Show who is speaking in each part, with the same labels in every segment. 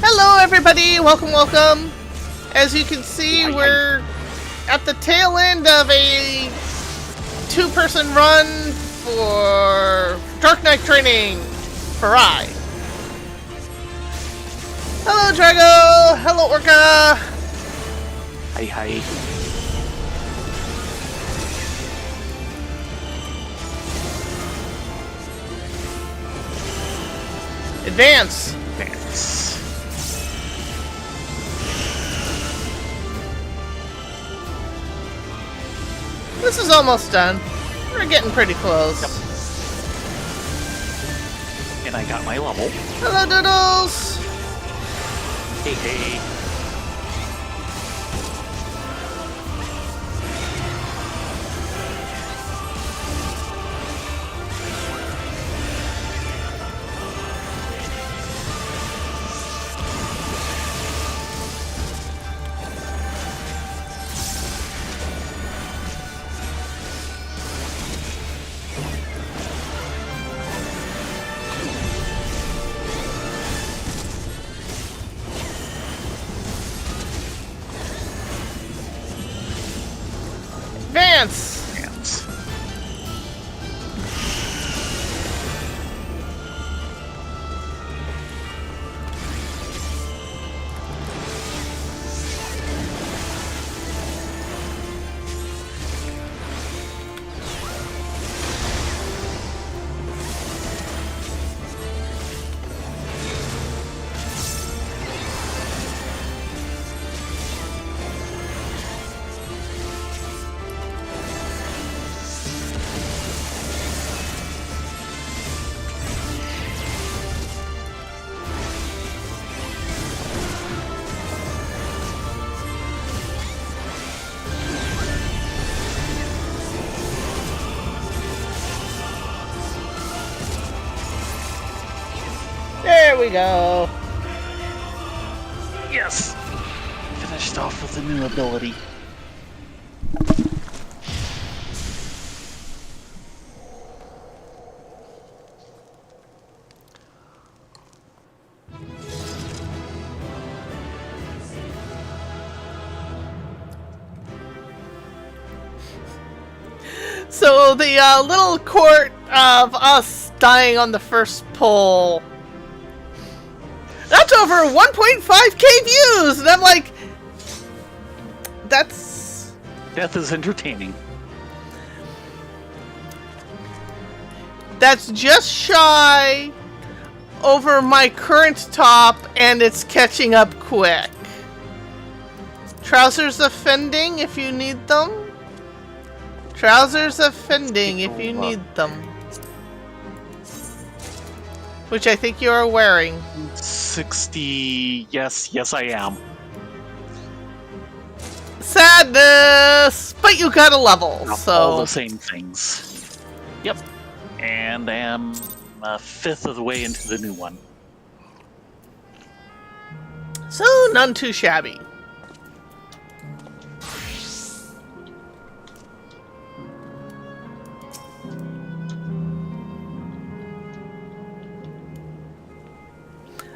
Speaker 1: Hello everybody, welcome. As you can see, we're at the tail end of a two-person run for Dark Knight training for I. Hello Drago, hello Orca.
Speaker 2: Hi.
Speaker 1: Advance. This is almost done. We're getting pretty close.
Speaker 2: Yep. And I got my level.
Speaker 1: Hello Doodles.
Speaker 2: Hey.
Speaker 1: Advance. There we go.
Speaker 2: Yes! Finished off with a new ability.
Speaker 1: So the little court of us dying on the first pull, that's over 1.5k views! And I'm like, that's...
Speaker 2: Death is entertaining.
Speaker 1: That's just shy over my current top, and it's catching up quick. Trousers offending if you need them. Trousers offending if you need them. Which I think you are wearing.
Speaker 2: 60... Yes, I am.
Speaker 1: Sadness! But you got a level,
Speaker 2: Not
Speaker 1: so...
Speaker 2: all the same things. Yep. And I'm a fifth of the way into the new one.
Speaker 1: So, none too shabby.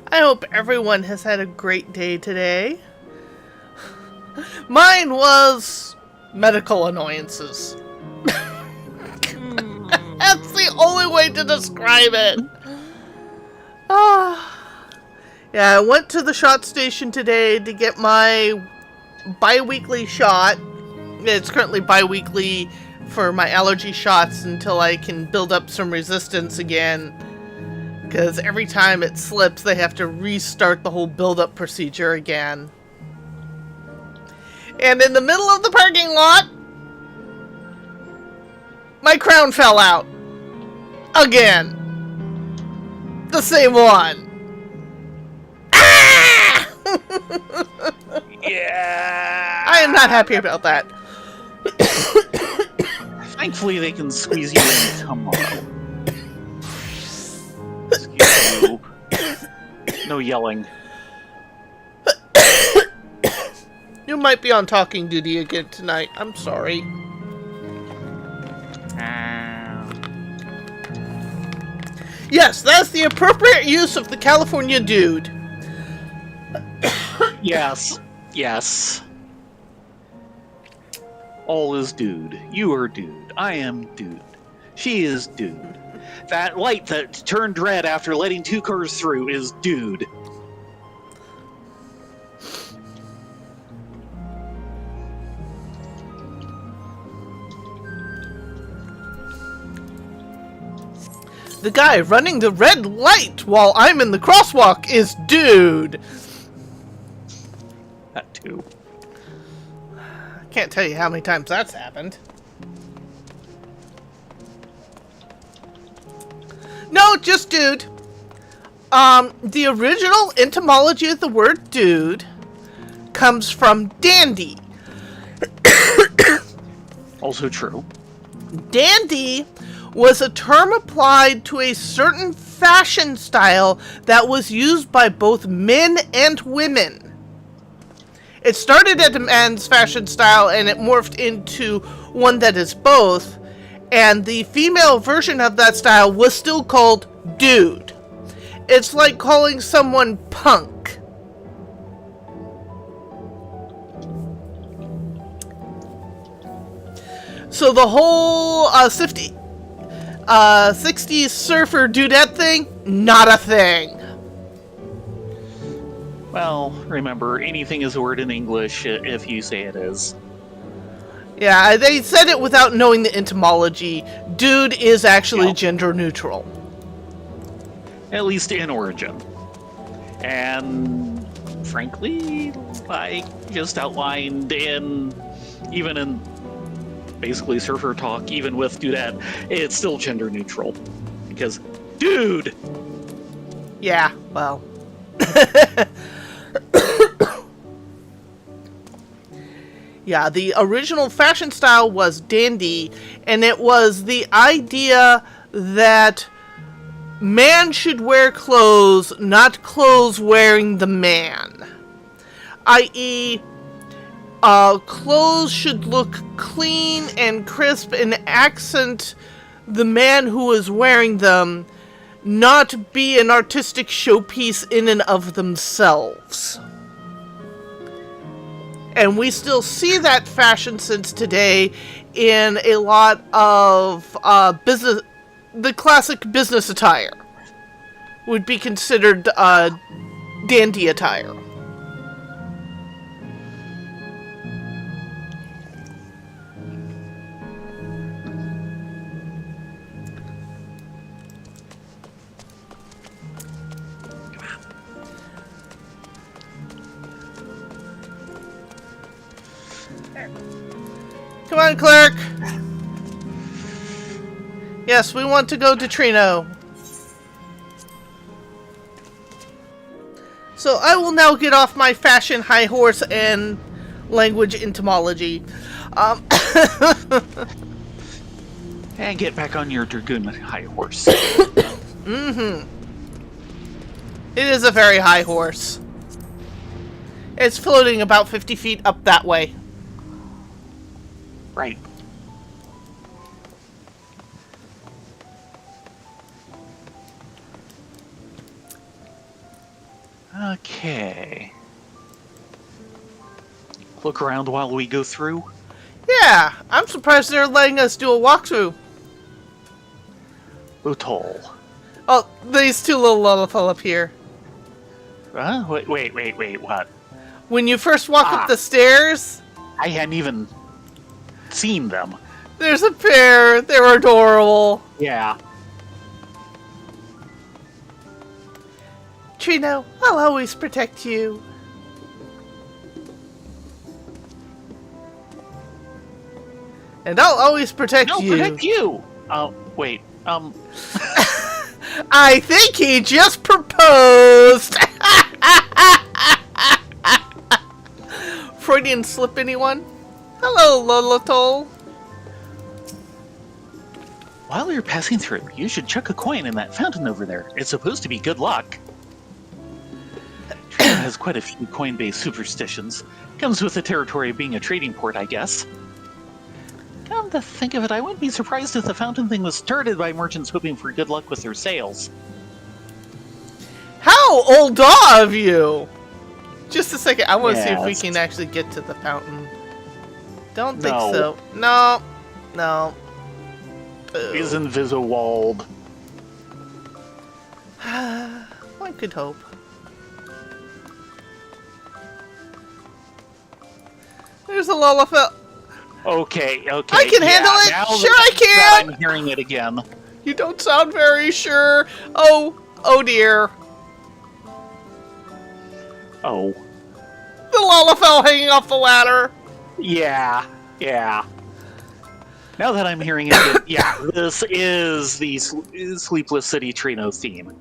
Speaker 1: I hope everyone has had a great day today. Mine was medical annoyances. That's the only way to describe it. Yeah, I went to the shot station today to get my bi-weekly shot. It's currently bi-weekly for my allergy shots until I can build up some resistance again. Because every time it slips, they have to restart the whole build-up procedure again. And in the middle of the parking lot, my crown fell out. Again. The same one. Ah!
Speaker 2: Yeah!
Speaker 1: I am not happy about that.
Speaker 2: Thankfully, they can squeeze you in tomorrow. Excuse you. No yelling.
Speaker 1: You might be on talking duty again tonight. I'm sorry. Yes, that's the appropriate use of the California dude.
Speaker 2: Yes. Yes. All is dude. You are dude. I am dude. She is dude. That light that turned red after letting 2 cars through is dude.
Speaker 1: The guy running the red light while I'm in the crosswalk is dude.
Speaker 2: That too.
Speaker 1: I can't tell you how many times that's happened. No, just dude. The original etymology of the word dude comes from dandy.
Speaker 2: Also true.
Speaker 1: Dandy was a term applied to a certain fashion style that was used by both men and women. It started as a man's fashion style and it morphed into one that is both. And the female version of that style was still called dude. It's like calling someone punk. So the whole 60s surfer dudette thing, not a thing.
Speaker 2: Well, remember, anything is a word in English if you say it is.
Speaker 1: Yeah, they said it without knowing the etymology. Dude is actually gender neutral.
Speaker 2: At least in origin. And frankly, I just outlined even in basically surfer talk, even with dudette, it's still gender neutral. Because, dude!
Speaker 1: Yeah, well. Yeah, the original fashion style was dandy, and it was the idea that man should wear clothes, not clothes wearing the man. I.e., clothes should look clean and crisp and accent the man who is wearing them, not be an artistic showpiece in and of themselves. And we still see that fashion sense today in a lot of business. The classic business attire would be considered dandy attire. Come on, clerk. Yes, we want to go to Trino. So I will now get off my fashion high horse and language entomology.
Speaker 2: And get back on your dragoon high horse.
Speaker 1: Mm-hmm. It is a very high horse. It's floating about 50 feet up that way.
Speaker 2: Right. Okay. Look around while we go through.
Speaker 1: Yeah, I'm surprised they're letting us do a walkthrough.
Speaker 2: Utol.
Speaker 1: Oh, these two little fellow up here.
Speaker 2: Wait, what?
Speaker 1: When you first walk up the stairs,
Speaker 2: I hadn't even seen them.
Speaker 1: there's a pair. They're adorable.
Speaker 2: Yeah.
Speaker 1: Trino, I'll always protect you. And I'll always protect you.
Speaker 2: Protect you! Wait,
Speaker 1: I think he just proposed! Freudian slip, anyone? Hello, Lolotol.
Speaker 2: While you're passing through, you should chuck a coin in that fountain over there. It's supposed to be good luck. Trina has quite a few coin-based superstitions. Comes with the territory of being a trading port, I guess. Come to think of it, I wouldn't be surprised if the fountain thing was started by merchants hoping for good luck with their sales.
Speaker 1: How old of you? Just a second. I want to see if we
Speaker 2: Yes.
Speaker 1: can actually get to the fountain. Don't think
Speaker 2: No.
Speaker 1: so. No. No.
Speaker 2: Is Invisowald.
Speaker 1: One could hope. There's a Lullafell.
Speaker 2: Okay.
Speaker 1: I can handle it.
Speaker 2: Now
Speaker 1: Sure I can.
Speaker 2: I'm hearing it again.
Speaker 1: You don't sound very sure. Oh dear.
Speaker 2: Oh.
Speaker 1: The Lullafell hanging off the ladder.
Speaker 2: Yeah. Now that I'm hearing it again, yeah, this is the Sleepless City Trino theme.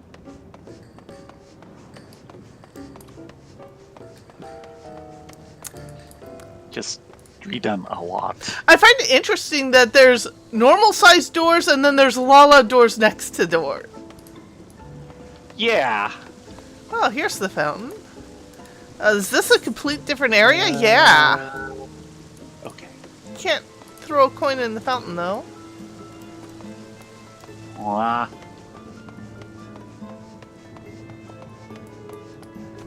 Speaker 2: Just redone a lot.
Speaker 1: I find it interesting that there's normal sized doors and then there's Lala doors next to door.
Speaker 2: Yeah.
Speaker 1: Oh, here's the fountain. Is this a complete different area? Yeah.
Speaker 2: Okay.
Speaker 1: Can't throw a coin in the fountain though.
Speaker 2: Mwah.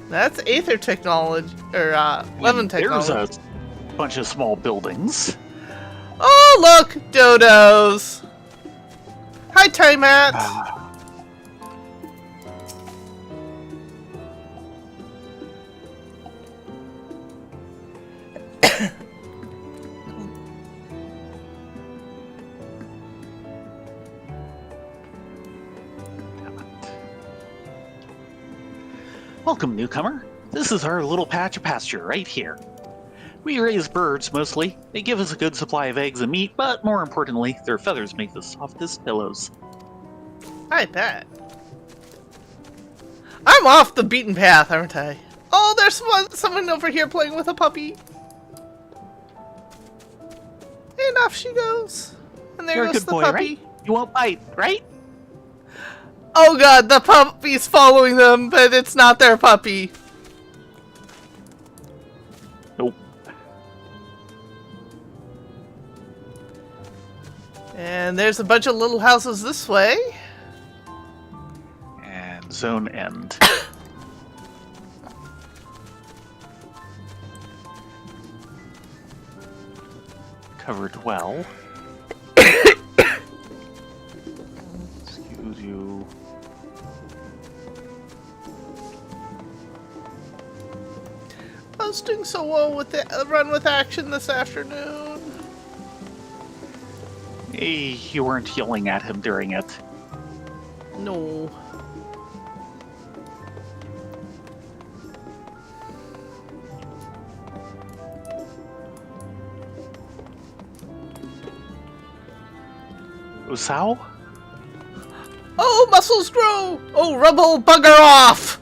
Speaker 1: That's Aether technology, or Levin technology.
Speaker 2: There's a bunch of small buildings.
Speaker 1: Oh, look! Dodos! Hi, Timat!
Speaker 2: Welcome, newcomer. This is our little patch of pasture right here. We raise birds mostly. They give us a good supply of eggs and meat, but more importantly, their feathers make the softest pillows.
Speaker 1: I bet. I'm off the beaten path, aren't I? Oh, there's someone over here playing with a puppy. And off she goes. And there
Speaker 2: You're a
Speaker 1: goes
Speaker 2: good
Speaker 1: the
Speaker 2: boy,
Speaker 1: puppy.
Speaker 2: right? You won't bite, right?
Speaker 1: Oh god, the puppy's following them, but it's not their puppy.
Speaker 2: Nope.
Speaker 1: And there's a bunch of little houses this way.
Speaker 2: And zone end. Covered well. Excuse you.
Speaker 1: I was doing so well with the run with action this afternoon.
Speaker 2: Hey, you weren't yelling at him during it.
Speaker 1: No.
Speaker 2: Usao?
Speaker 1: Oh, muscles grow! Oh, rubble, bugger off!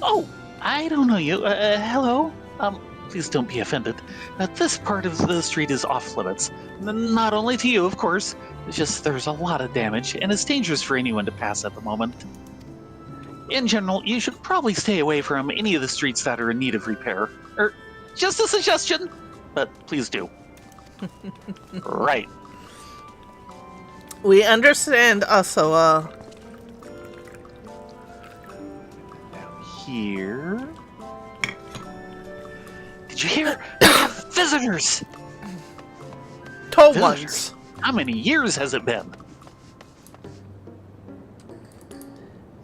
Speaker 2: Oh, I don't know you. Hello? Please don't be offended. This part of the street is off limits. Not only to you, of course. It's just there's a lot of damage, and it's dangerous for anyone to pass at the moment. In general, you should probably stay away from any of the streets that are in need of repair. Just a suggestion, but please do. Right.
Speaker 1: We understand, Asoa.
Speaker 2: Down here. Did you hear? We have visitors!
Speaker 1: Tall
Speaker 2: Visitors?
Speaker 1: ones.
Speaker 2: How many years has it been?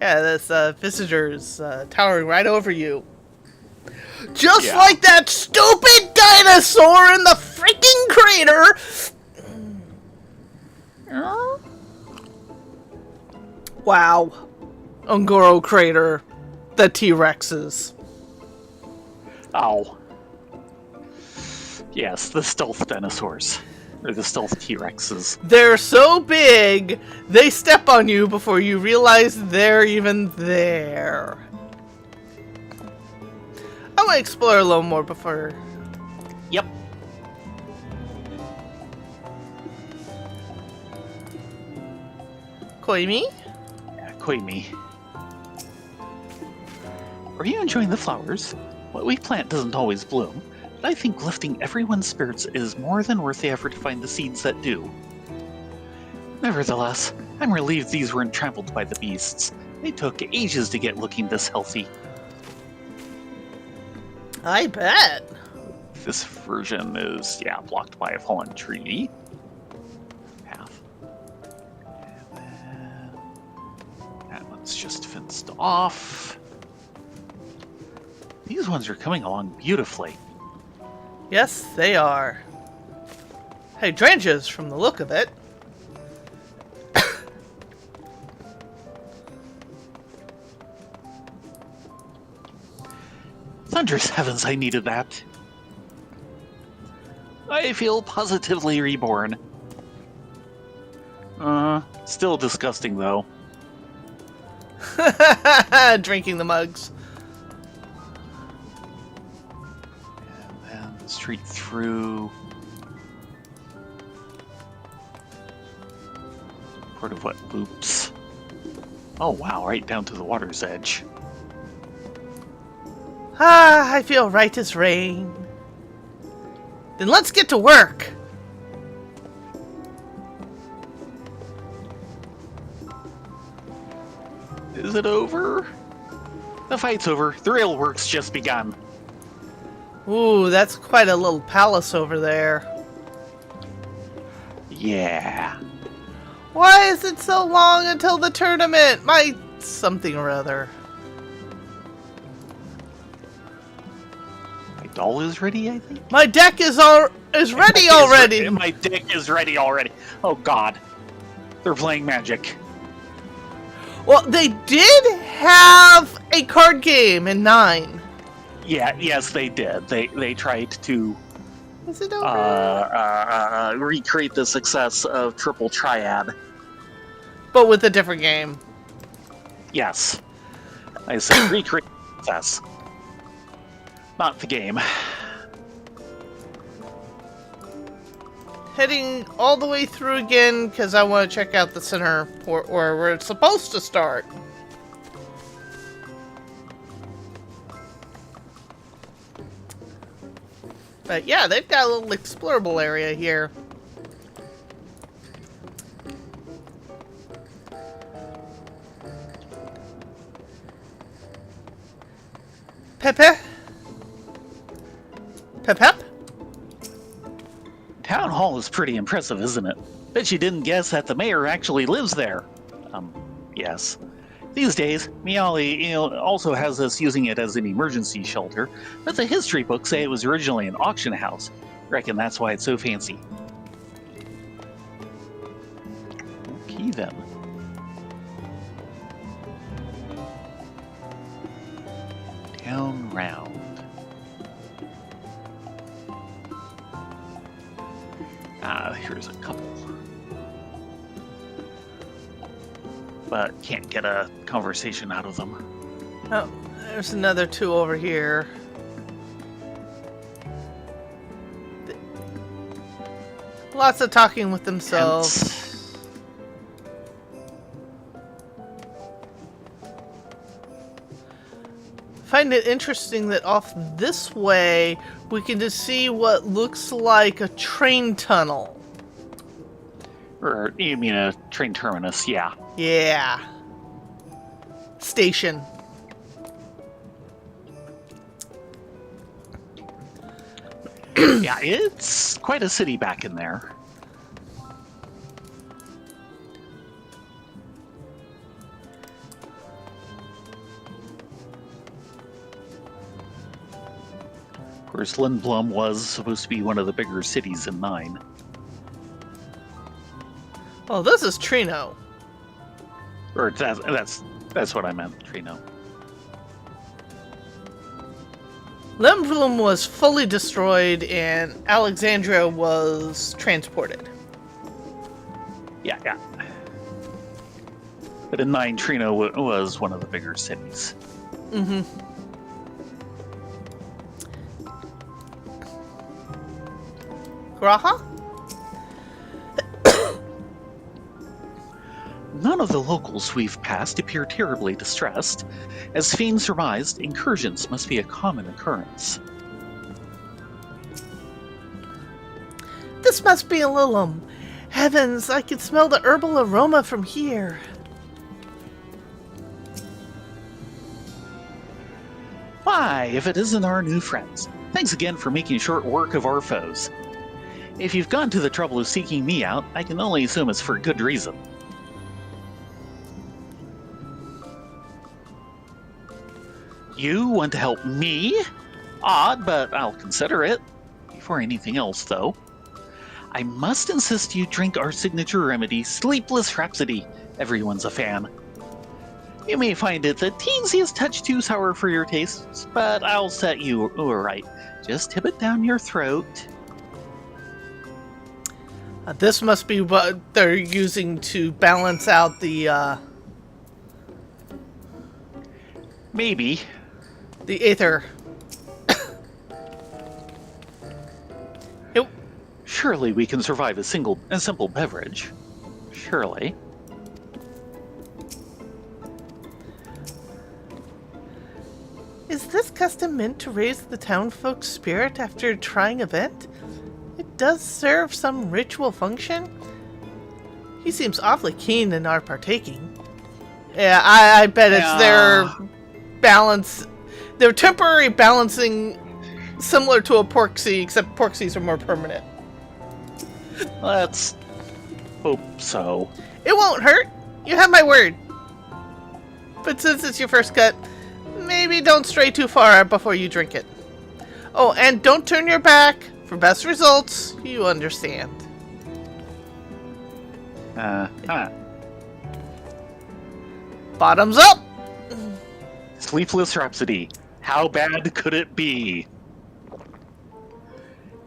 Speaker 1: Yeah, this visitor's towering right over you. Just
Speaker 2: Yeah.
Speaker 1: like that stupid dinosaur in the freaking crater! Wow. Ungoro crater. The T-Rexes.
Speaker 2: Oh. Yes, the stealth dinosaurs. Or the stealth T-Rexes.
Speaker 1: They're so big, they step on you before you realize they're even there. I want to explore a little more before...
Speaker 2: Yep.
Speaker 1: Koimi?
Speaker 2: Yeah, Koimi. Are you enjoying the flowers? What we plant doesn't always bloom, but I think lifting everyone's spirits is more than worth the effort to find the seeds that do. Nevertheless, I'm relieved these weren't trampled by the beasts. They took ages to get looking this healthy.
Speaker 1: I bet.
Speaker 2: This version is, blocked by a fallen tree. Path. And then that one's just fenced off. These ones are coming along beautifully.
Speaker 1: Yes, they are. Hydrangeas from the look of it.
Speaker 2: Thunderous heavens, I needed that. I feel positively reborn. Still disgusting though.
Speaker 1: Drinking the mugs.
Speaker 2: And then straight through. Part of what loops. Oh wow, right down to the water's edge.
Speaker 1: Ah, I feel right as rain. Then let's get to work.
Speaker 2: Is it over? The fight's over. The real work's just begun.
Speaker 1: Ooh, that's quite a little palace over there.
Speaker 2: Yeah.
Speaker 1: Why is it so long until the tournament? My something or other.
Speaker 2: My doll is ready, I think?
Speaker 1: My deck is ready already.
Speaker 2: My deck is ready already. Oh god. They're playing Magic.
Speaker 1: Well, they did have a card game in 9.
Speaker 2: Yeah, yes, they did. They tried to
Speaker 1: Is it over?
Speaker 2: recreate the success of Triple Triad.
Speaker 1: But with a different game.
Speaker 2: Yes. I said recreate the success. Not the game.
Speaker 1: Heading all the way through again because I want to check out the center port where it's supposed to start. But yeah, they've got a little explorable area here. Pepe? Pep?
Speaker 2: Town Hall is pretty impressive, isn't it? Bet you didn't guess that the mayor actually lives there. Yes. These days, Miali also has us using it as an emergency shelter, but the history books say it was originally an auction house. Reckon that's why it's so fancy. Okay then. Down round. Here's a couple. But can't get a conversation out of them.
Speaker 1: Oh, there's another 2 over here. Lots of talking with themselves. Find it interesting that off this way we can just see what looks like a train tunnel.
Speaker 2: Or, you mean a train terminus, yeah.
Speaker 1: Yeah. Station.
Speaker 2: Yeah, it's quite a city back in there. Of course, Lindblom was supposed to be one of the bigger cities in 9.
Speaker 1: Oh, this is Trino.
Speaker 2: Or that's what I meant, Trino.
Speaker 1: Lembrum was fully destroyed and Alexandria was transported.
Speaker 2: Yeah. But in 9, Trino was one of the bigger cities.
Speaker 1: Mm-hmm. Graha?
Speaker 2: None of the locals we've passed appear terribly distressed. As Fiend surmised, incursions must be a common occurrence.
Speaker 1: This must be Lilum. Heavens, I can smell the herbal aroma from here.
Speaker 2: Why, if it isn't our new friends. Thanks again for making short work of our foes. If you've gone to the trouble of seeking me out, I can only assume it's for good reason. You want to help me? Odd, but I'll consider it. Before anything else, though, I must insist you drink our signature remedy, Sleepless Rhapsody. Everyone's a fan. You may find it the teensiest touch too sour for your tastes, but I'll set you right. Just tip it down your throat.
Speaker 1: This must be what they're using to balance out the
Speaker 2: Maybe.
Speaker 1: the aether.
Speaker 2: Surely we can survive a simple beverage. Surely.
Speaker 1: Is this custom meant to raise the townfolk's spirit after a trying event? It does serve some ritual function. He seems awfully keen in our partaking. Yeah, I bet it's their balance. Their temporary balancing, similar to a porksy, except porksies are more permanent.
Speaker 2: Let's hope so.
Speaker 1: It won't hurt. You have my word. But since it's your first cut, maybe don't stray too far before you drink it. Oh, and don't turn your back. For best results, you understand. Bottoms up!
Speaker 2: Sleepless Rhapsody. How bad could it be?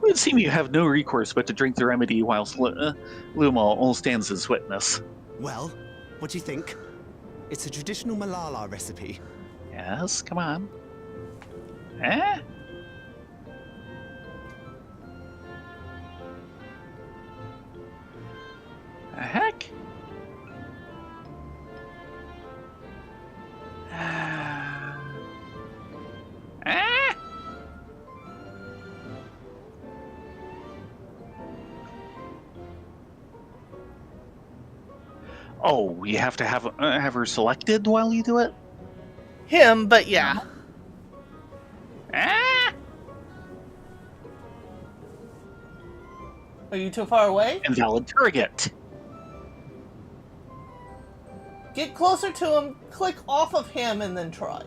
Speaker 2: It would seem you have no recourse but to drink the remedy whilst Lumal stands as witness.
Speaker 3: Well, what do you think? It's a traditional Malala recipe.
Speaker 2: Yes, come on. Eh? The heck? Eh? Oh, you have to have her selected while you do it?
Speaker 1: Him, but yeah.
Speaker 2: Ah!
Speaker 1: Are you too far away?
Speaker 2: Invalid target.
Speaker 1: Get closer to him, click off of him, and then try.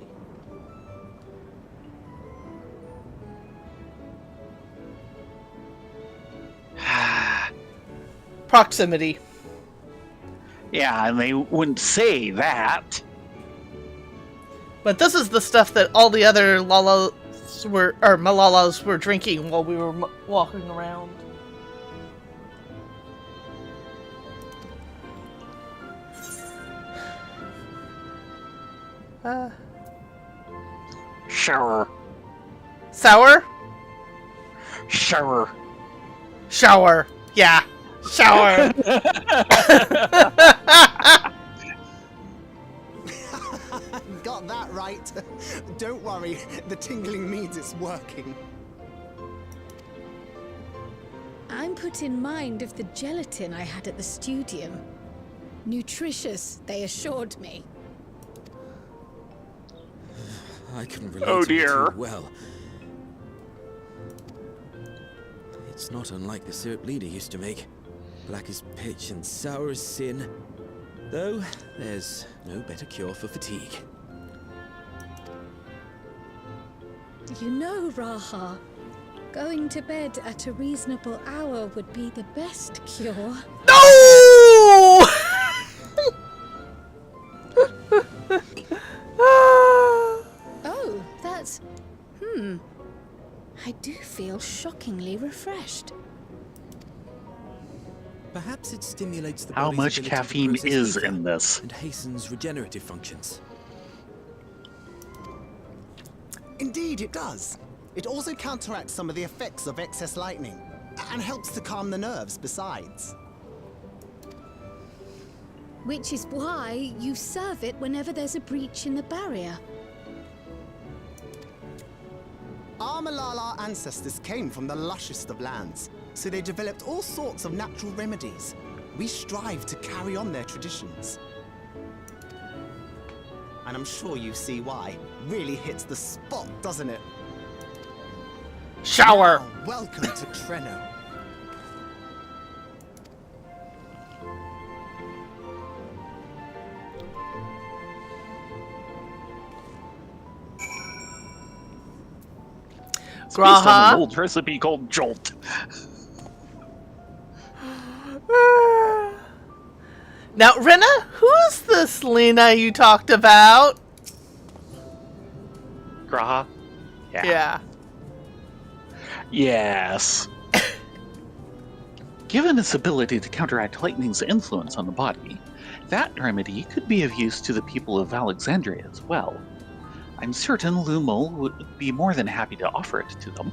Speaker 1: Proximity.
Speaker 2: Yeah, and they wouldn't say that.
Speaker 1: But this is the stuff that all the other Malalas were drinking while we were walking around.
Speaker 2: Shower.
Speaker 1: Sour?
Speaker 2: Shower.
Speaker 1: Shower. Yeah. Shower.
Speaker 3: Got that right. Don't worry, the tingling means it's working.
Speaker 4: I'm put in mind of the gelatin I had at the studium. Nutritious, they assured me.
Speaker 5: I can relate
Speaker 2: Oh,
Speaker 5: to it
Speaker 2: dear.
Speaker 5: too well. It's not unlike the syrup leader used to make. Black as pitch and sour as sin. Though, there's no better cure for fatigue.
Speaker 4: You know, Raha, going to bed at a reasonable hour would be the best cure.
Speaker 1: No!
Speaker 4: Oh, that's... I do feel shockingly refreshed.
Speaker 5: Perhaps it stimulates the
Speaker 2: How
Speaker 5: body's
Speaker 2: much
Speaker 5: ability to
Speaker 2: caffeine
Speaker 5: process
Speaker 2: is
Speaker 5: ether
Speaker 2: in this?
Speaker 5: and hastens regenerative functions.
Speaker 3: Indeed, it does. It also counteracts some of the effects of excess lightning, and helps to calm the nerves besides.
Speaker 4: Which is why you serve it whenever there's a breach in the barrier.
Speaker 3: Our Malala ancestors came from the lushest of lands, so they developed all sorts of natural remedies. We strive to carry on their traditions. And I'm sure you see why. Really hits the spot, doesn't it?
Speaker 1: Shower!
Speaker 3: Now, welcome to Treno.
Speaker 2: It's based on
Speaker 1: Graha?
Speaker 2: an old recipe called Jolt.
Speaker 1: Now, Rena, who's this Lena you talked about?
Speaker 2: Graha?
Speaker 1: Yeah.
Speaker 2: Yes. Given its ability to counteract lightning's influence on the body, that remedy could be of use to the people of Alexandria as well. I'm certain Ramuh would be more than happy to offer it to them.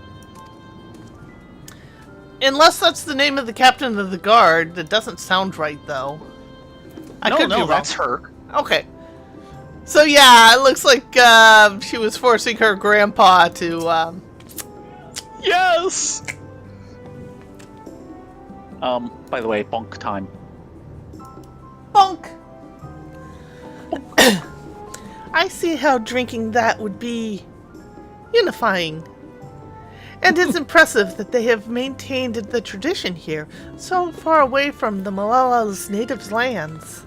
Speaker 1: Unless that's the name of the captain of the guard. That doesn't sound right, though. I could be wrong.
Speaker 2: That's her.
Speaker 1: Okay. So yeah, it looks like she was forcing her grandpa to,
Speaker 2: Yes! By the way, bonk time.
Speaker 1: bonk! I see how drinking that would be unifying. And it's impressive that they have maintained the tradition here, so far away from the Malala's native lands.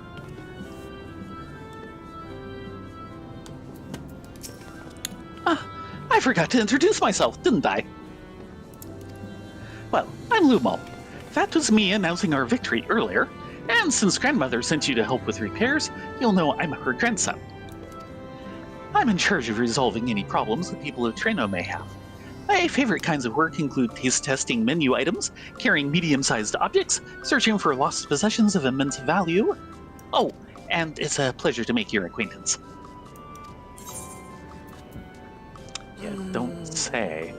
Speaker 2: I forgot to introduce myself, didn't I? Well, I'm Ramuh. That was me announcing our victory earlier, and since grandmother sent you to help with repairs, you'll know I'm her grandson. I'm in charge of resolving any problems the people of Treno may have. My favorite kinds of work include taste testing menu items, carrying medium-sized objects, searching for lost possessions of immense value. Oh, and it's a pleasure to make your acquaintance. Yeah, don't say.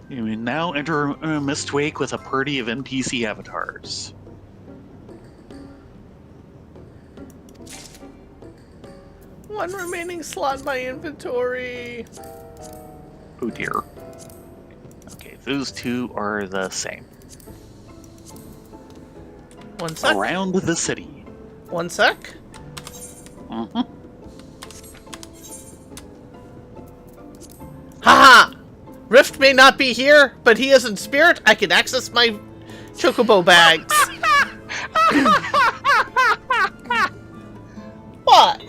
Speaker 2: You may now enter a mist wake with a party of NPC avatars.
Speaker 1: One remaining slot in my inventory.
Speaker 2: Oh dear. Okay, those two are the same.
Speaker 1: One sec.
Speaker 2: Around the city.
Speaker 1: One sec.
Speaker 2: Mm-hmm.
Speaker 1: Haha! Rift may not be here, but he is in spirit. I can access my chocobo bags. What?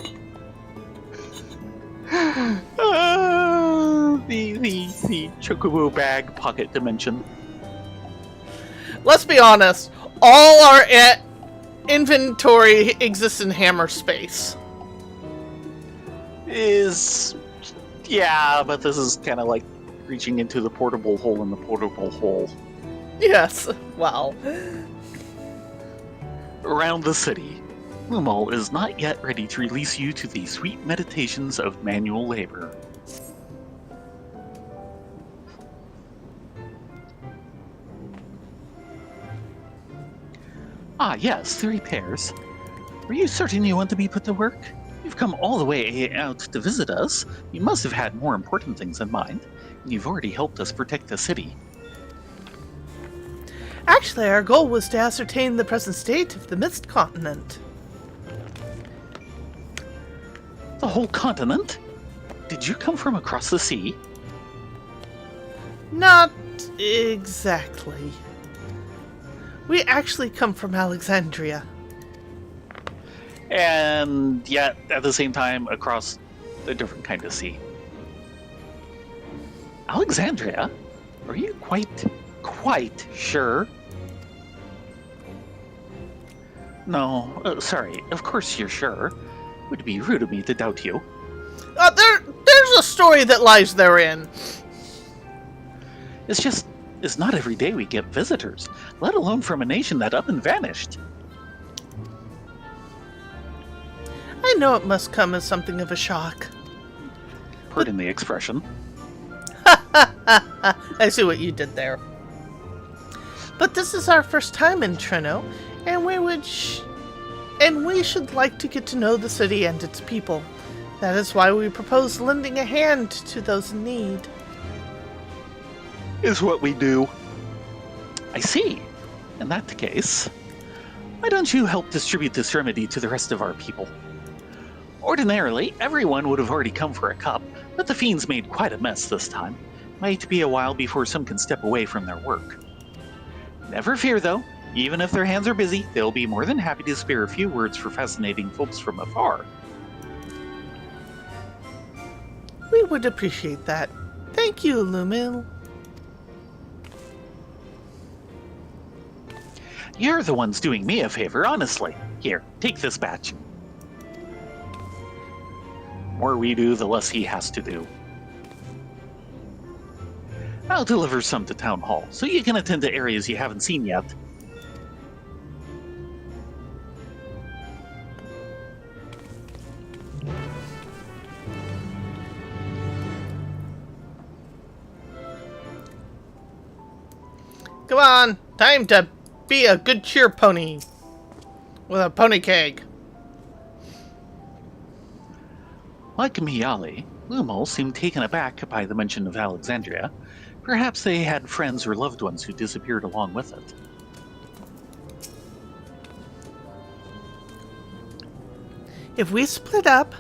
Speaker 2: The chocobo bag pocket dimension.
Speaker 1: Let's be honest. All our inventory exists in hammer space.
Speaker 2: Yeah, but this is kind of like reaching into the portable hole in the portable hole.
Speaker 1: Yes. Wow.
Speaker 2: Around the city, Ramuh is not yet ready to release you to the sweet meditations of manual labor. Ah, yes, the repairs. Were you certain you want to be put to work? You've come all the way out to visit us. You must have had more important things in mind. You've already helped us protect the city.
Speaker 1: Actually, our goal was to ascertain the present state of the Mist Continent.
Speaker 2: The whole continent? Did you come from across the sea?
Speaker 1: Not exactly. We actually come from Alexandria.
Speaker 2: And yet, at the same time, across a different kind of sea. Alexandria? Are you quite sure? No, sorry, of course you're sure. It would be rude of me to doubt you.
Speaker 1: There's a story that lies therein.
Speaker 2: It's not every day we get visitors, let alone from a nation that up and vanished.
Speaker 1: I know it must come as something of a shock.
Speaker 2: Pardon the expression.
Speaker 1: I see what you did there. But this is our first time in Treno, and we should like to get to know the city and its people. That is why we propose lending a hand to those in need.
Speaker 2: Is what we do. I see. In that case, why don't you help distribute this remedy to the rest of our people? Ordinarily, everyone would have already come for a cup, but the fiends made quite a mess this time. Might be a while before some can step away from their work. Never fear, though. Even if their hands are busy, they'll be more than happy to spare a few words for fascinating folks from afar.
Speaker 1: We would appreciate that. Thank you, Lumil.
Speaker 2: You're the ones doing me a favor, honestly. Here, take this badge. The more we do, the less he has to do. I'll deliver some to Town Hall, so you can attend to areas you haven't seen yet.
Speaker 1: Come on, time to be a good cheer pony. With a pony keg.
Speaker 2: Like Miyali, Lumul seemed taken aback by the mention of Alexandria. Perhaps they had friends or loved ones who disappeared along with it.
Speaker 1: If we split up...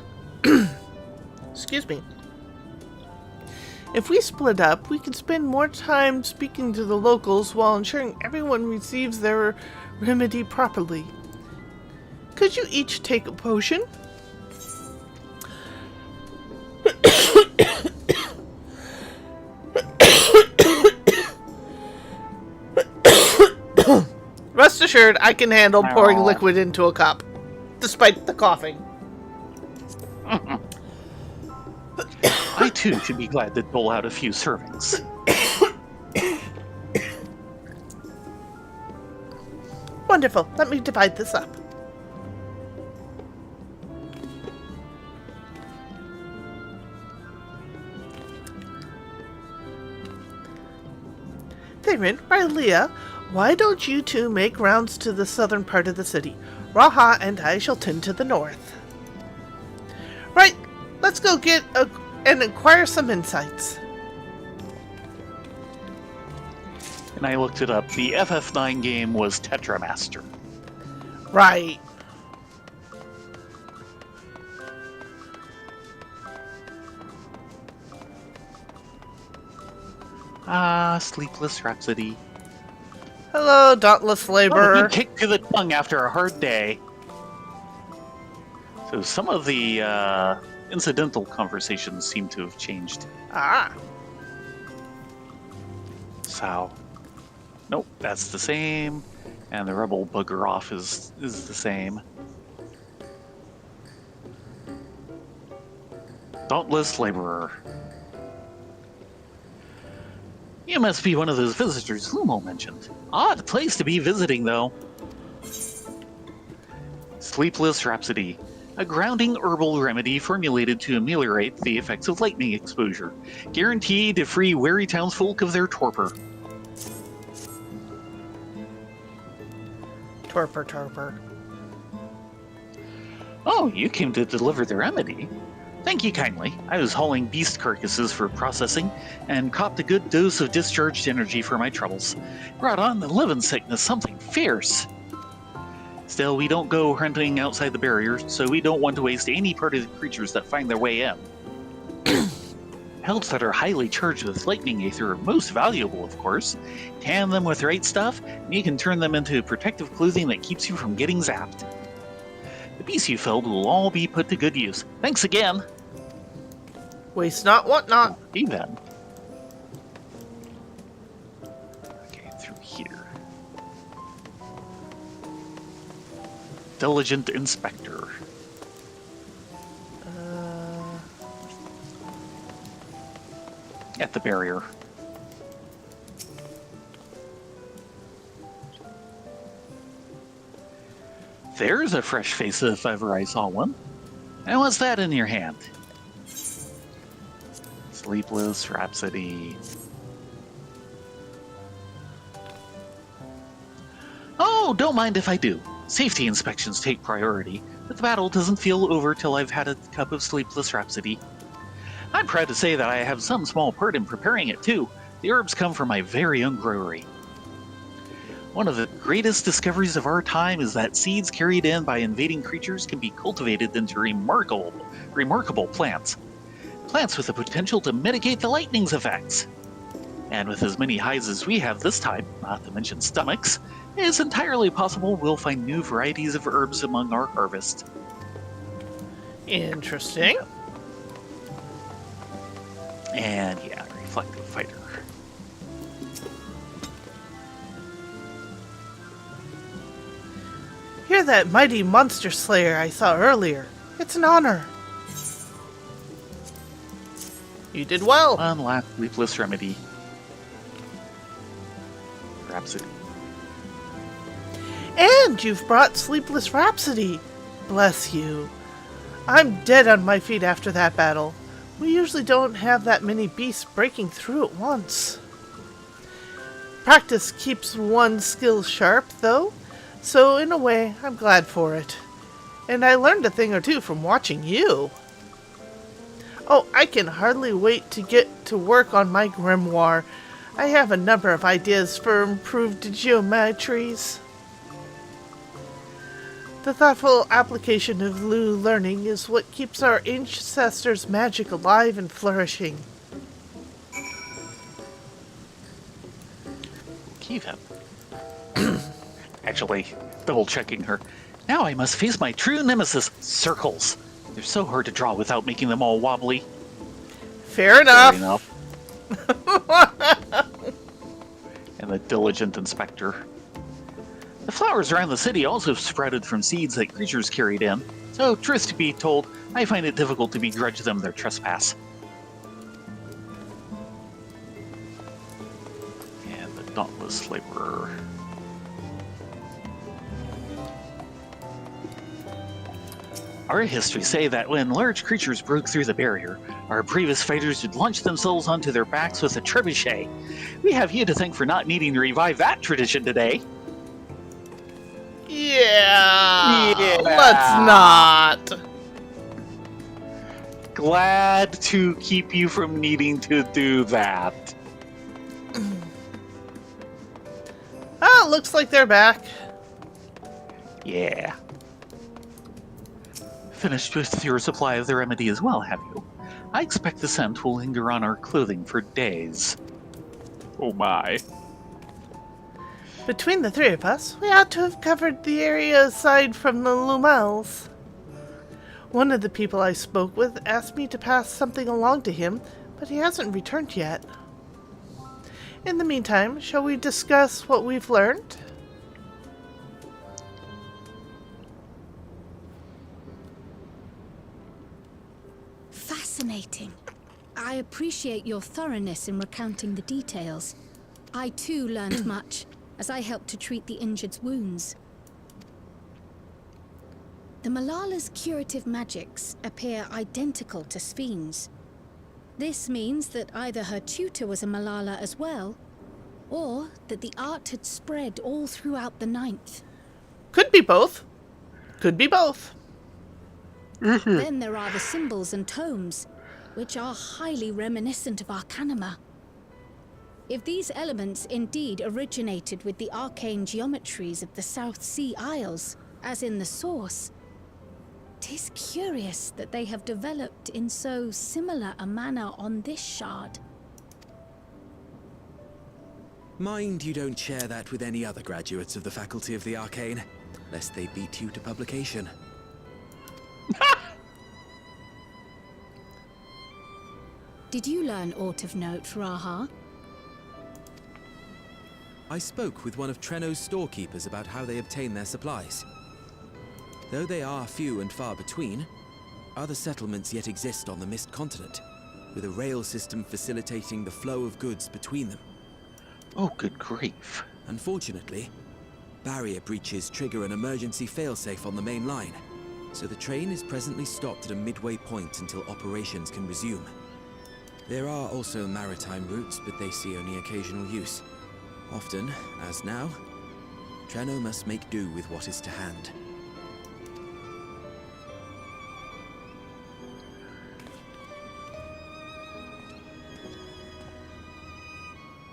Speaker 1: Excuse me. If we split up, we could spend more time speaking to the locals while ensuring everyone receives their remedy properly. Could you each take a potion? Rest assured, I can handle pouring liquid into a cup, despite the coughing.
Speaker 2: I too should be glad to dole out a few servings.
Speaker 1: Wonderful. Let me divide this up. Theron, Rylea, why don't you two make rounds to the southern part of the city? Raha and I shall tend to the north. Right, let's go get and acquire some insights.
Speaker 2: And I looked it up. The FF9 game was Tetramaster.
Speaker 1: Right.
Speaker 2: Sleepless Rhapsody.
Speaker 1: Hello, dauntless
Speaker 2: Oh,
Speaker 1: laborer.
Speaker 2: good kick to the tongue after a hard day. So some of the incidental conversations seem to have changed.
Speaker 1: Ah.
Speaker 2: So, nope, that's the same. And the rebel bugger off is the same. Dauntless laborer. You must be one of those visitors Lumo mentioned. Odd place to be visiting, though. Sleepless Rhapsody. A grounding herbal remedy formulated to ameliorate the effects of lightning exposure. Guaranteed to free weary townsfolk of their torpor.
Speaker 1: Torpor.
Speaker 2: Oh, you came to deliver the remedy. Thank you kindly. I was hauling beast carcasses for processing, and copped a good dose of discharged energy for my troubles. Brought on the Levin sickness, something fierce. Still, we don't go hunting outside the barrier, so we don't want to waste any part of the creatures that find their way in. Pelts that are highly charged with lightning aether are most valuable, of course. Tan them with the right stuff, and you can turn them into protective clothing that keeps you from getting zapped. The beasts you felled will all be put to good use. Thanks again!
Speaker 1: Waste not, want not.
Speaker 2: Be then. Okay, through here. Diligent Inspector. At the barrier. There's a fresh face if ever I saw one. And what's that in your hand? Sleepless Rhapsody. Oh, don't mind if I do. Safety inspections take priority. but the battle doesn't feel over till I've had a cup of sleepless rhapsody. I'm proud to say that I have some small part in preparing it too. The herbs come from my very own brewery. One of the greatest discoveries of our time is that seeds carried in by invading creatures can be cultivated into remarkable plants. Plants with the potential to mitigate the lightning's effects. And with as many hides as we have this time, not to mention stomachs, it is entirely possible we'll find new varieties of herbs among our harvest.
Speaker 1: Interesting.
Speaker 2: And yeah, reflective fighter.
Speaker 1: You're that mighty monster slayer I saw earlier. It's an honor. You did well.
Speaker 2: One last sleepless remedy. Rhapsody.
Speaker 1: And you've brought Sleepless Rhapsody. Bless you. I'm dead on my feet after that battle. We usually don't have that many beasts breaking through at once. Practice keeps one's skills sharp, though, so in a way, I'm glad for it. And I learned a thing or two from watching you. Oh, I can hardly wait to get to work on my grimoire. I have a number of ideas for improved geometries. The thoughtful application of Lu learning is what keeps our ancestors' magic alive and flourishing.
Speaker 2: Keep him. Actually, double checking her. Now I must face my true nemesis, circles. They're so hard to draw without making them all wobbly.
Speaker 1: Fair enough.
Speaker 2: Fair enough. And the diligent inspector. The flowers around the city also sprouted from seeds that creatures carried in, so truth to be told, I find it difficult to begrudge them their trespass. And the dauntless laborer. Our histories say that when large creatures broke through the barrier, our bravest fighters would launch themselves onto their backs with a trebuchet. We have you to thank for not needing to revive that tradition today.
Speaker 1: Yeah. Let's not.
Speaker 2: Glad to keep you from needing to do that.
Speaker 1: Ah, looks like they're back.
Speaker 2: Yeah. Finished with your supply of the remedy as well, have you? I expect the scent will linger on our clothing for days. Oh my.
Speaker 1: Between the three of us, we ought to have covered the area aside from the Lumels. One of the people I spoke with asked me to pass something along to him, but he hasn't returned yet. In the meantime, shall we discuss what we've learned?
Speaker 4: Fascinating. I appreciate your thoroughness in recounting the details. I too learned much, as I helped to treat the injured's wounds. The Malala's curative magics appear identical to Spheen's. This means that either her tutor was a Malala as well, or that the art had spread all throughout the Ninth.
Speaker 1: Could be both. Could be both.
Speaker 4: Then there are the symbols and tomes, which are highly reminiscent of Arcanima. If these elements indeed originated with the arcane geometries of the South Sea Isles, as in the source, 'tis curious that they have developed in so similar a manner on this shard.
Speaker 5: Mind you don't share that with any other graduates of the Faculty of the Arcane, lest they beat you to publication.
Speaker 4: Did you learn aught of note, Raha?
Speaker 5: I spoke with one of Trenno's storekeepers about how they obtain their supplies. Though they are few and far between, other settlements yet exist on the Mist Continent, with a rail system facilitating the flow of goods between them.
Speaker 2: Oh, good grief.
Speaker 5: Unfortunately, barrier breaches trigger an emergency failsafe on the main line, so the train is presently stopped at a midway point until operations can resume. There are also maritime routes, but they see only occasional use. Often, as now, Trenno must make do with what is to hand.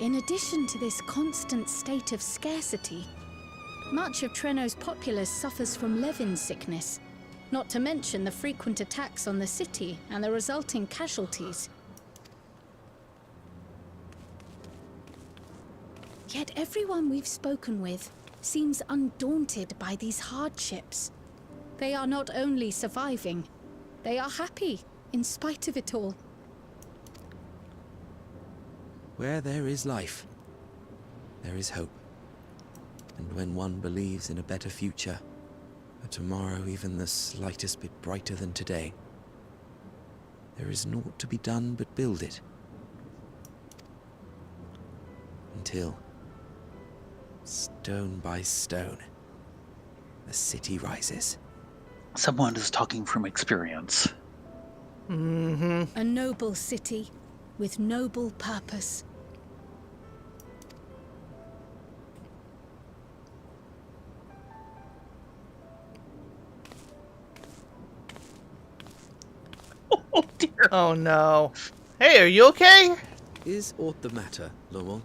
Speaker 4: In addition to this constant state of scarcity, much of Treno's populace suffers from Levin sickness, not to mention the frequent attacks on the city and the resulting casualties. Yet everyone we've spoken with seems undaunted by these hardships. They are not only surviving, they are happy in spite of it all.
Speaker 5: Where there is life, there is hope. And when one believes in a better future, a tomorrow even the slightest bit brighter than today, there is naught to be done but build it. Until, stone by stone, the city rises.
Speaker 2: Someone is talking from experience.
Speaker 1: Mm-hmm.
Speaker 4: A noble city with noble purpose.
Speaker 2: Oh dear.
Speaker 1: Oh no. Hey, are you okay?
Speaker 5: Is aught the matter, Lowell?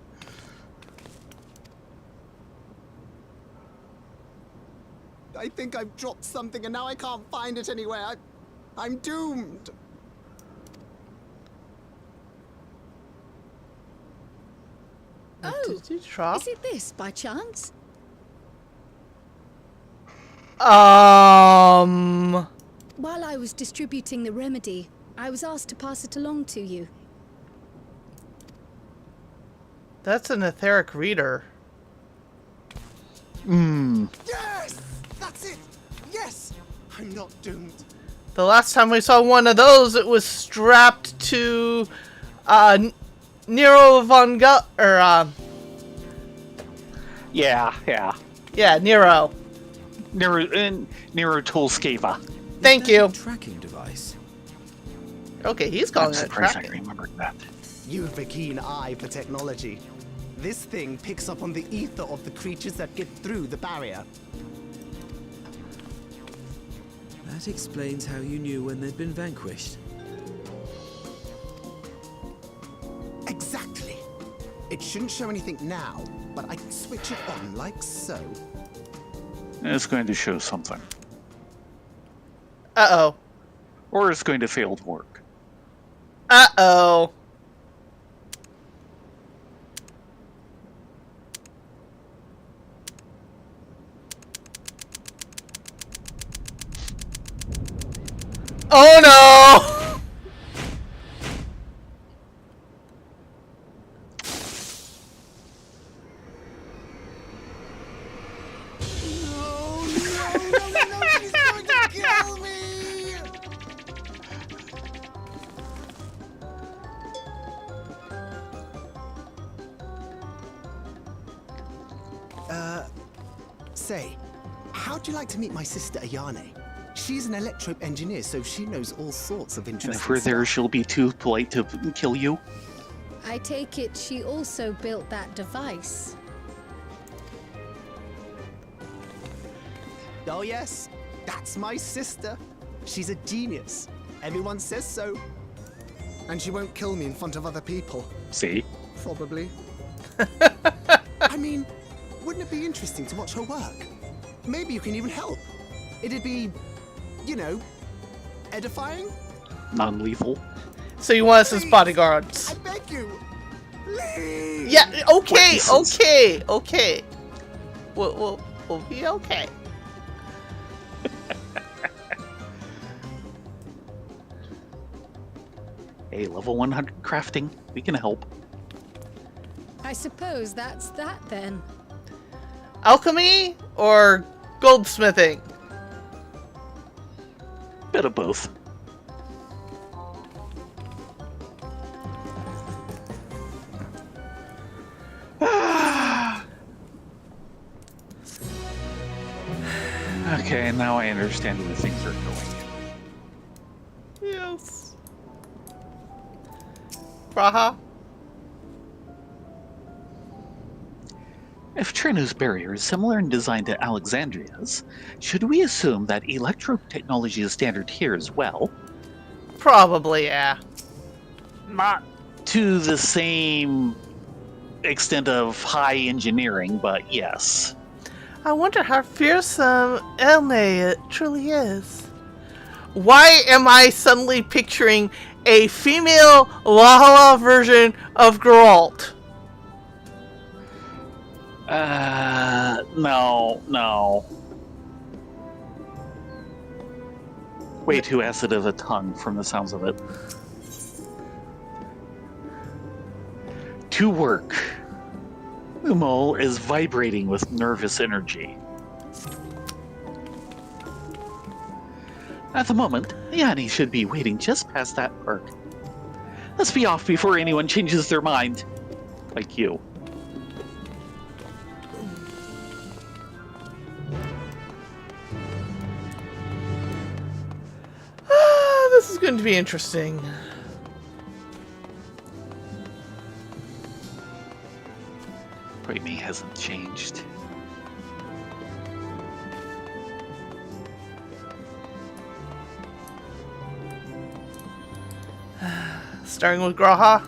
Speaker 3: I think I've dropped something and now I can't find it anywhere. I'm doomed.
Speaker 4: Oh,
Speaker 1: Did you drop?
Speaker 4: is it this by chance?
Speaker 1: Um.
Speaker 4: While I was distributing the remedy, I was asked to pass it along to you.
Speaker 1: That's an etheric reader.
Speaker 3: Yes! That's it! Yes! I'm not doomed.
Speaker 1: The last time we saw one of those, it was strapped to Nero von
Speaker 2: Yeah.
Speaker 1: yeah, Nero.
Speaker 2: Nero Tolskeva.
Speaker 1: Thank
Speaker 5: Is that a
Speaker 1: you.
Speaker 5: tracking device.
Speaker 1: Okay, he's calling
Speaker 2: I'm
Speaker 1: it
Speaker 2: surprised I
Speaker 1: tracking.
Speaker 2: remembered that.
Speaker 3: You've a keen eye for technology. This thing picks up on the ether of the creatures that get through the barrier.
Speaker 5: That explains how you knew when they'd been vanquished.
Speaker 3: Exactly. It shouldn't show anything now, but I can switch it on like so.
Speaker 2: It's going to show something.
Speaker 1: Uh-oh.
Speaker 2: Or it's going to fail to work.
Speaker 1: Uh-oh. Oh no!
Speaker 3: No, she's going to kill me! Say, how'd you like to meet my sister Ayane? She's an electro engineer, so she knows all sorts of
Speaker 2: And
Speaker 3: interesting
Speaker 2: if we're there,
Speaker 3: stuff.
Speaker 2: she'll be too polite to kill you.
Speaker 4: I take it she also built that device.
Speaker 3: Oh yes, that's my sister. She's a genius. Everyone says so. And she won't kill me in front of other people.
Speaker 2: See?
Speaker 3: Probably. I mean, wouldn't it be interesting to watch her work? Maybe you can even help. It'd be, you know, edifying?
Speaker 2: Non-lethal.
Speaker 1: So you want us as bodyguards?
Speaker 3: I beg you. Please.
Speaker 1: Yeah, okay,
Speaker 2: Witnesses.
Speaker 1: okay. We'll be okay.
Speaker 2: Hey, level 100 crafting. We can help.
Speaker 4: I suppose that's that then.
Speaker 1: Alchemy or goldsmithing?
Speaker 2: Bit of both. Okay, now I understand where things are going.
Speaker 1: Yes. Praha?
Speaker 2: If Treno's barrier is similar in design to Alexandria's, should we assume that electro technology is standard here as well?
Speaker 1: Probably, yeah.
Speaker 2: Not to the same extent of high engineering, but yes.
Speaker 1: I wonder how fearsome Elne it truly is. Why am I suddenly picturing a female Lahala version of Geralt?
Speaker 2: No. Way too acid of a tongue from the sounds of it. To work. Umul is vibrating with nervous energy. At the moment, Yanni should be waiting just past that park. Let's be off before anyone changes their mind. Like you.
Speaker 1: This is going to be interesting.
Speaker 2: Me hasn't changed.
Speaker 1: Starting with Graha.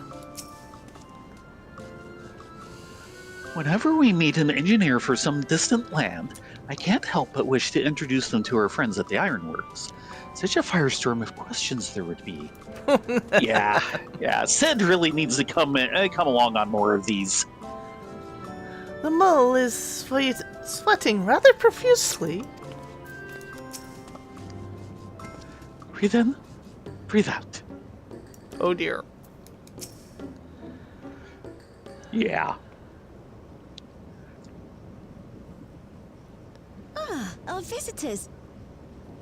Speaker 2: Whenever we meet an engineer for some distant land, I can't help but wish to introduce them to our friends at the Ironworks. Such a firestorm of questions there would be. yeah. Sid really needs to come along on more of these.
Speaker 1: The mole is sweating rather profusely.
Speaker 2: Breathe in, breathe out.
Speaker 1: Oh dear.
Speaker 2: Yeah.
Speaker 6: Our visitors.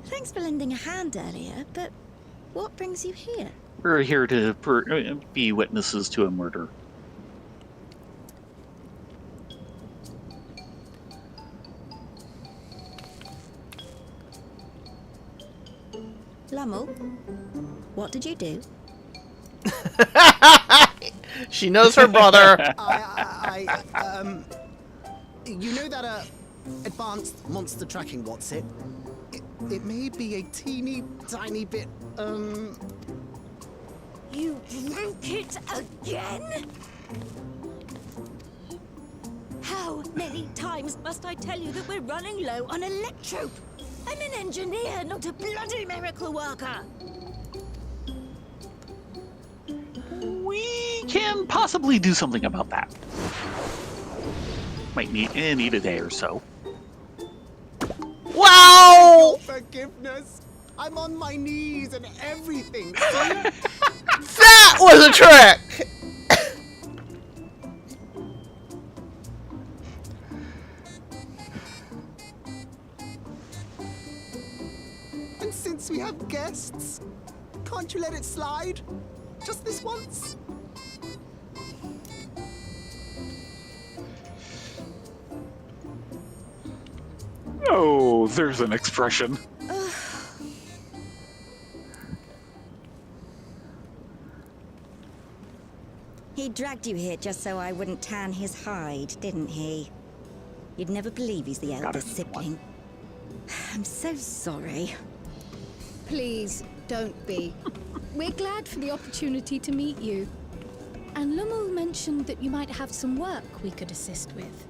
Speaker 6: Thanks for lending a hand earlier, but what brings you here?
Speaker 2: We're here to be witnesses to a murder.
Speaker 6: Ramuh, what did you do?
Speaker 1: She knows her brother.
Speaker 3: You know that, advanced monster tracking, what's it? It may be a teeny tiny bit,
Speaker 6: You broke it again? How many times must I tell you that we're running low on electrope? I'm an engineer, not a bloody miracle worker.
Speaker 2: We can possibly do something about that. Might need a day or so.
Speaker 1: Wow!
Speaker 3: forgiveness. I'm on my knees and everything.
Speaker 1: That was a trick!
Speaker 3: And since we have guests, can't you let it slide? Just this once?
Speaker 2: Oh, there's an expression.
Speaker 6: He dragged you here just so I wouldn't tan his hide, didn't he? You'd never believe he's the eldest sibling. I'm so sorry.
Speaker 4: Please, don't be. We're glad for the opportunity to meet you. And Ramuh mentioned that you might have some work we could assist with.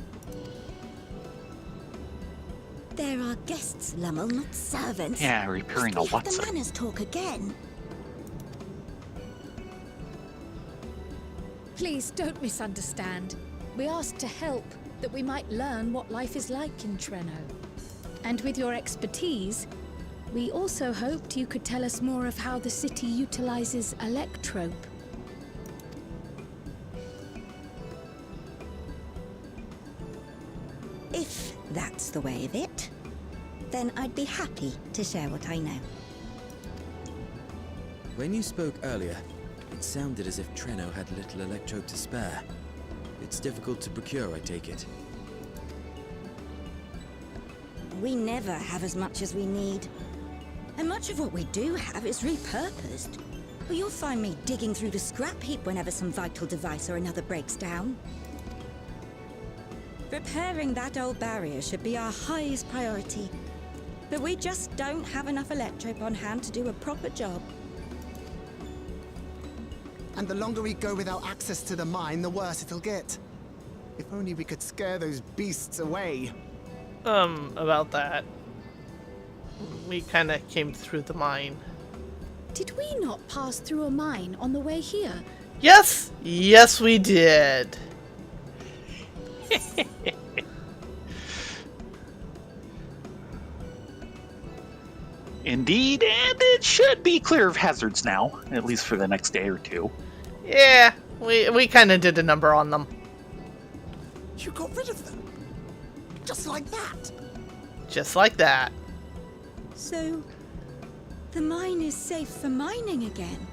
Speaker 6: There are guests, Ramuh, not servants.
Speaker 2: Yeah, repairing a
Speaker 6: Must we have the
Speaker 2: Watson.
Speaker 6: manners talk again?
Speaker 4: Please don't misunderstand. We asked to help, that we might learn what life is like in Treno. And with your expertise, we also hoped you could tell us more of how the city utilizes electrope.
Speaker 6: If that's the way of it, then I'd be happy to share what I know.
Speaker 5: When you spoke earlier, it sounded as if Treno had little electrope to spare. It's difficult to procure, I take it.
Speaker 6: We never have as much as we need. And much of what we do have is repurposed. Well, you'll find me digging through the scrap heap whenever some vital device or another breaks down. Repairing that old barrier should be our highest priority. But we just don't have enough electrope on hand to do a proper job.
Speaker 3: And the longer we go without access to the mine, the worse it'll get. If only we could scare those beasts away.
Speaker 1: About that. We kind of came through the mine.
Speaker 4: Did we not pass through a mine on the way here?
Speaker 1: Yes! Yes, we did.
Speaker 2: Indeed, and it should be clear of hazards now, at least for the next day or two.
Speaker 1: Yeah, we kind of did a number on them.
Speaker 3: You got rid of them? Just like that?
Speaker 1: Just like that.
Speaker 6: So, the mine is safe for mining again.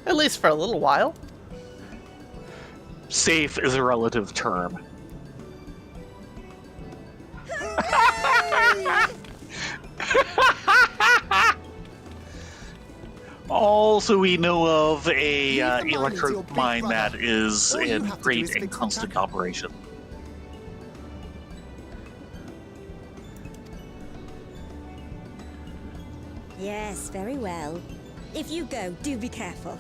Speaker 1: At least for a little while.
Speaker 2: Safe is a relative term. Also, we know of a
Speaker 3: Leave the mine
Speaker 2: electric
Speaker 3: to your big
Speaker 2: mine
Speaker 3: brother.
Speaker 2: that is
Speaker 3: All you
Speaker 2: in
Speaker 3: have to do
Speaker 2: great
Speaker 3: is
Speaker 2: and
Speaker 3: fix the
Speaker 2: constant
Speaker 3: tracker.
Speaker 2: operation.
Speaker 6: Yes, very well. If you go, do be careful.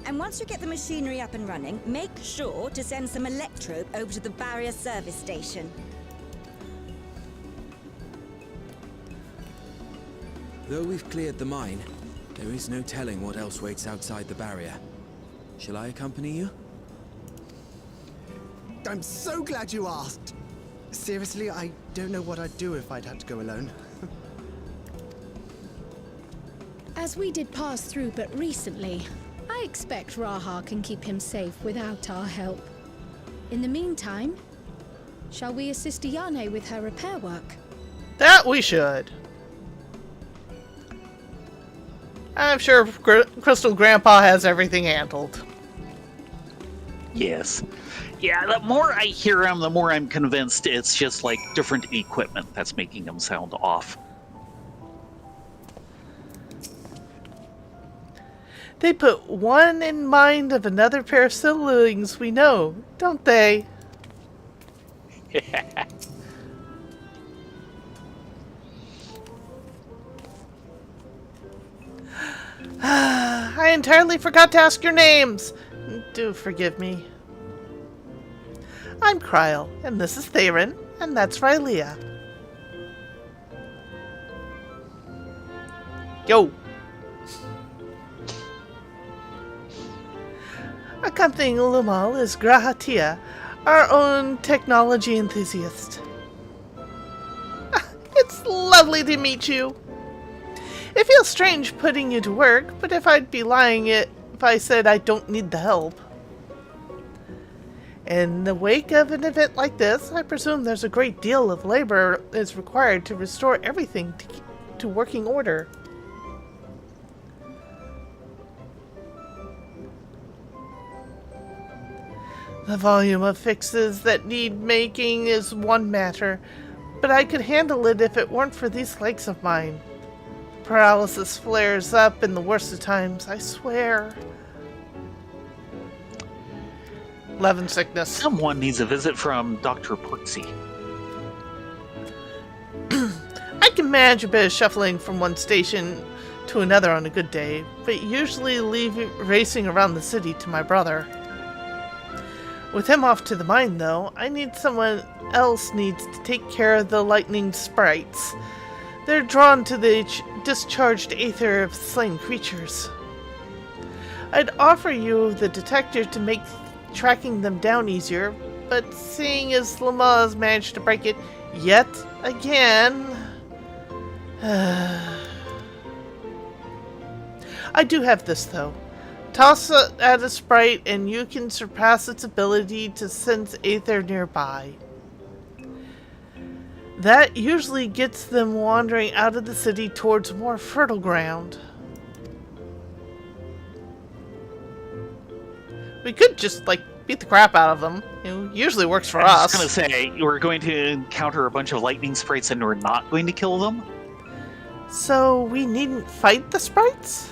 Speaker 6: And once you get the machinery up and running, make sure to send some electrobe over to the barrier service station.
Speaker 5: Though we've cleared the mine, there is no telling what else waits outside the barrier. Shall I accompany you?
Speaker 3: I'm so glad you asked. Seriously, I don't know what I'd do if I'd had to go alone.
Speaker 4: As we did pass through but recently, I expect Raha can keep him safe without our help. In the meantime, shall we assist Ayane with her repair work?
Speaker 1: That we should. I'm sure Crystal Grandpa has everything handled.
Speaker 2: Yes. Yeah, the more I hear him, the more I'm convinced it's just like different equipment that's making him sound off.
Speaker 1: They put one in mind of another pair of siblings we know, don't they? I entirely forgot to ask your names. Do forgive me. I'm Kryl, and this is Theron, and that's Rylea. Yo! Accompanying Lumal is Grahatia, our own technology enthusiast. It's lovely to meet you. It feels strange putting you to work, but if I'd be lying if I said I don't need the help. In the wake of an event like this, I presume there's a great deal of labor is required to restore everything to working order. The volume of fixes that need making is one matter, but I could handle it if it weren't for these legs of mine. Paralysis flares up in the worst of times, I swear. Levin sickness.
Speaker 2: Someone needs a visit from Dr. Portsy.
Speaker 1: I can manage a bit of shuffling from one station to another on a good day, but usually leave racing around the city to my brother. With him off to the mine, though, someone else needs to take care of the lightning sprites. They're drawn to the discharged aether of slain creatures. I'd offer you the detector to make tracking them down easier, but seeing as Lama has managed to break it yet again... I do have this, though. Toss it at a sprite and you can surpass its ability to sense aether nearby. That usually gets them wandering out of the city towards more fertile ground. We could just, beat the crap out of them. It usually works for
Speaker 2: I was
Speaker 1: us.
Speaker 2: going to say, we're going to encounter a bunch of lightning sprites and we're not going to kill them?
Speaker 1: So we needn't fight the sprites?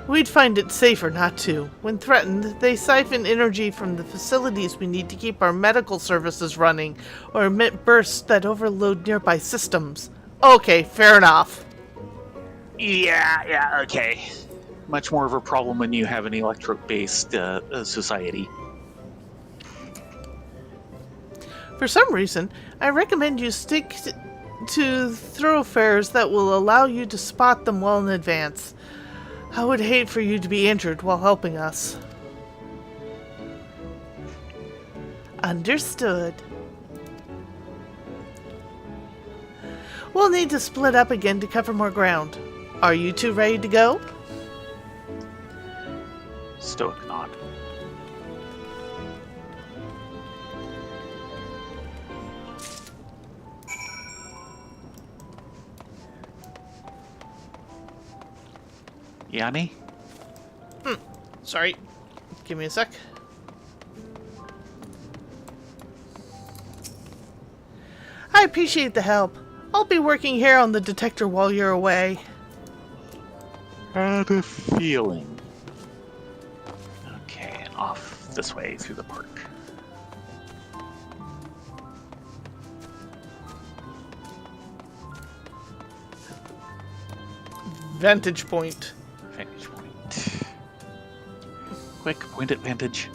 Speaker 1: We'd find it safer not to. When threatened, they siphon energy from the facilities we need to keep our medical services running, or emit bursts that overload nearby systems. Okay, fair enough.
Speaker 2: Yeah, okay. much more of a problem when you have an electric-based society.
Speaker 1: For some reason, I recommend you stick to thoroughfares that will allow you to spot them well in advance. I would hate for you to be injured while helping us. Understood. We'll need to split up again to cover more ground. Are you two ready to go?
Speaker 2: Stoic nod. Yanni?
Speaker 1: Sorry. Give me a sec. I appreciate the help. I'll be working here on the detector while you're away.
Speaker 2: Had a feeling. Okay, and off this way through the park.
Speaker 1: Vantage point.
Speaker 2: Vantage point. Quick, point at vantage.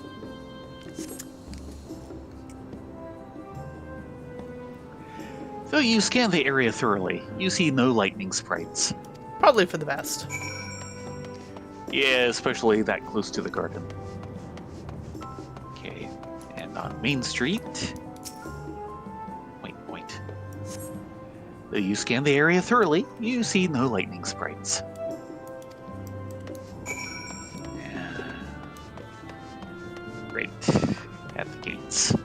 Speaker 2: Though you scan the area thoroughly, you see no lightning sprites.
Speaker 1: Probably for the best.
Speaker 2: Yeah, especially that close to the garden. Okay, and on Main Street... Wait. Though you scan the area thoroughly, you see no lightning sprites. Right at the gates.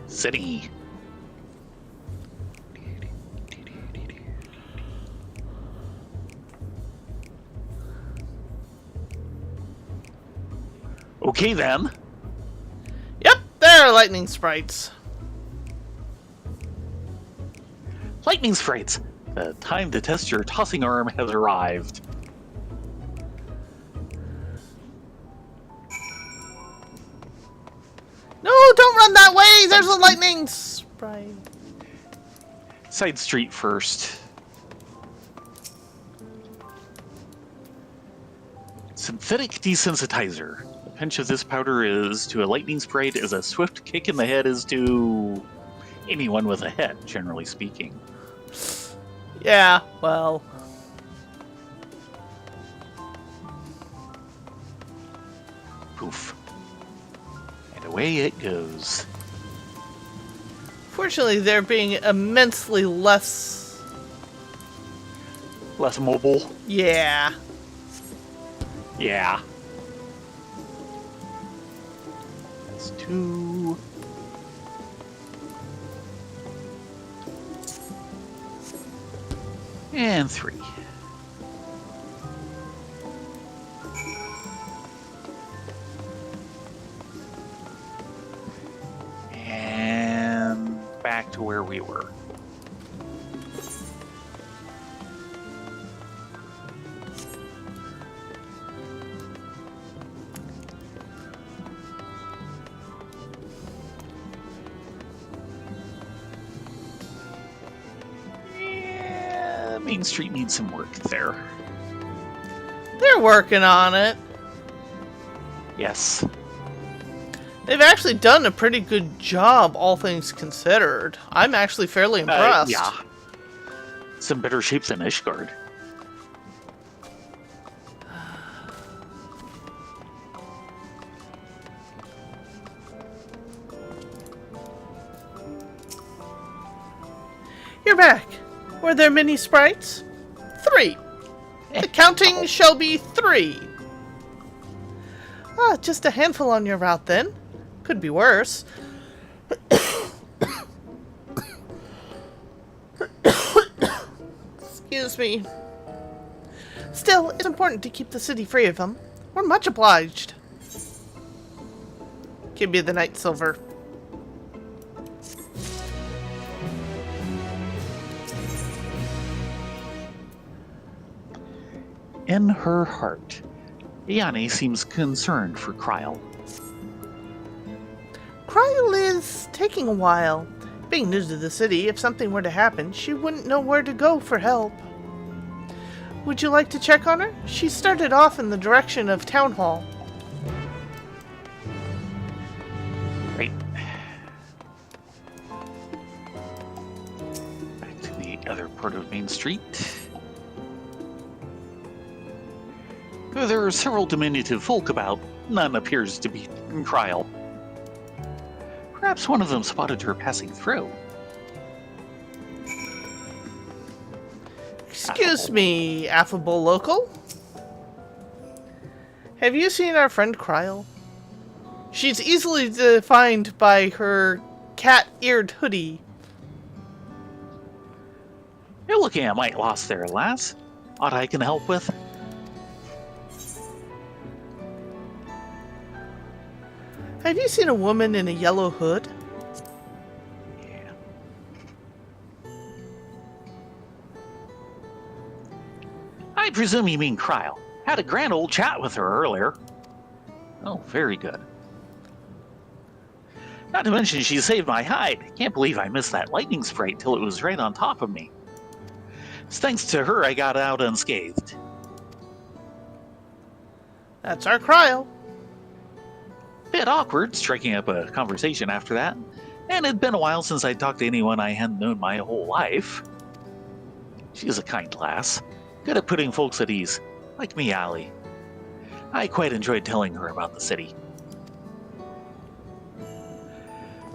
Speaker 2: City. Okay then.
Speaker 1: Yep, there are lightning sprites.
Speaker 2: Lightning sprites. The time to test your tossing arm has arrived.
Speaker 1: No, don't run that way! There's a lightning sprite.
Speaker 2: Side street first. Synthetic desensitizer. A pinch of this powder is to a lightning sprite as a swift kick in the head is to anyone with a head, generally speaking.
Speaker 1: Yeah, well.
Speaker 2: Poof. And away it goes.
Speaker 1: Fortunately, they're being immensely less...
Speaker 2: Less mobile.
Speaker 1: Yeah.
Speaker 2: Yeah. That's 2. And 3. And back to where we were. Main Street needs some work there.
Speaker 1: They're working on it.
Speaker 2: Yes.
Speaker 1: They've actually done a pretty good job, all things considered. I'm actually fairly impressed.
Speaker 2: Yeah. Some better shape than Ishgard.
Speaker 1: You're back. Were there many sprites? 3. The counting shall be 3. Ah, just a handful on your route then. Could be worse. Excuse me. Still, it's important to keep the city free of them. We're much obliged. Give me the Night Silver.
Speaker 2: In her heart, Iane seems concerned for Kryle.
Speaker 1: Kryle is taking a while. Being new to the city, if something were to happen, she wouldn't know where to go for help. Would you like to check on her? She started off in the direction of Town Hall.
Speaker 2: Right. Back to the other part of Main Street. Though there are several diminutive folk about, none appears to be in trial. Perhaps one of them spotted her passing through.
Speaker 1: Excuse me, affable local. Have you seen our friend Kryle? She's easily defined by her cat-eared hoodie.
Speaker 2: You're looking at might lost there, lass. Aught I can help with?
Speaker 1: Have you seen a woman in a yellow hood?
Speaker 2: Yeah. I presume you mean Kryle. Had a grand old chat with her earlier. Oh, very good. Not to mention she saved my hide. Can't believe I missed that lightning sprite till it was right on top of me. It's thanks to her I got out unscathed.
Speaker 1: That's our Kryle.
Speaker 2: Bit awkward striking up a conversation after that, and it'd been a while since I'd talked to anyone I hadn't known my whole life. She's a kind lass, good at putting folks at ease, like me, Allie. I quite enjoyed telling her about the city.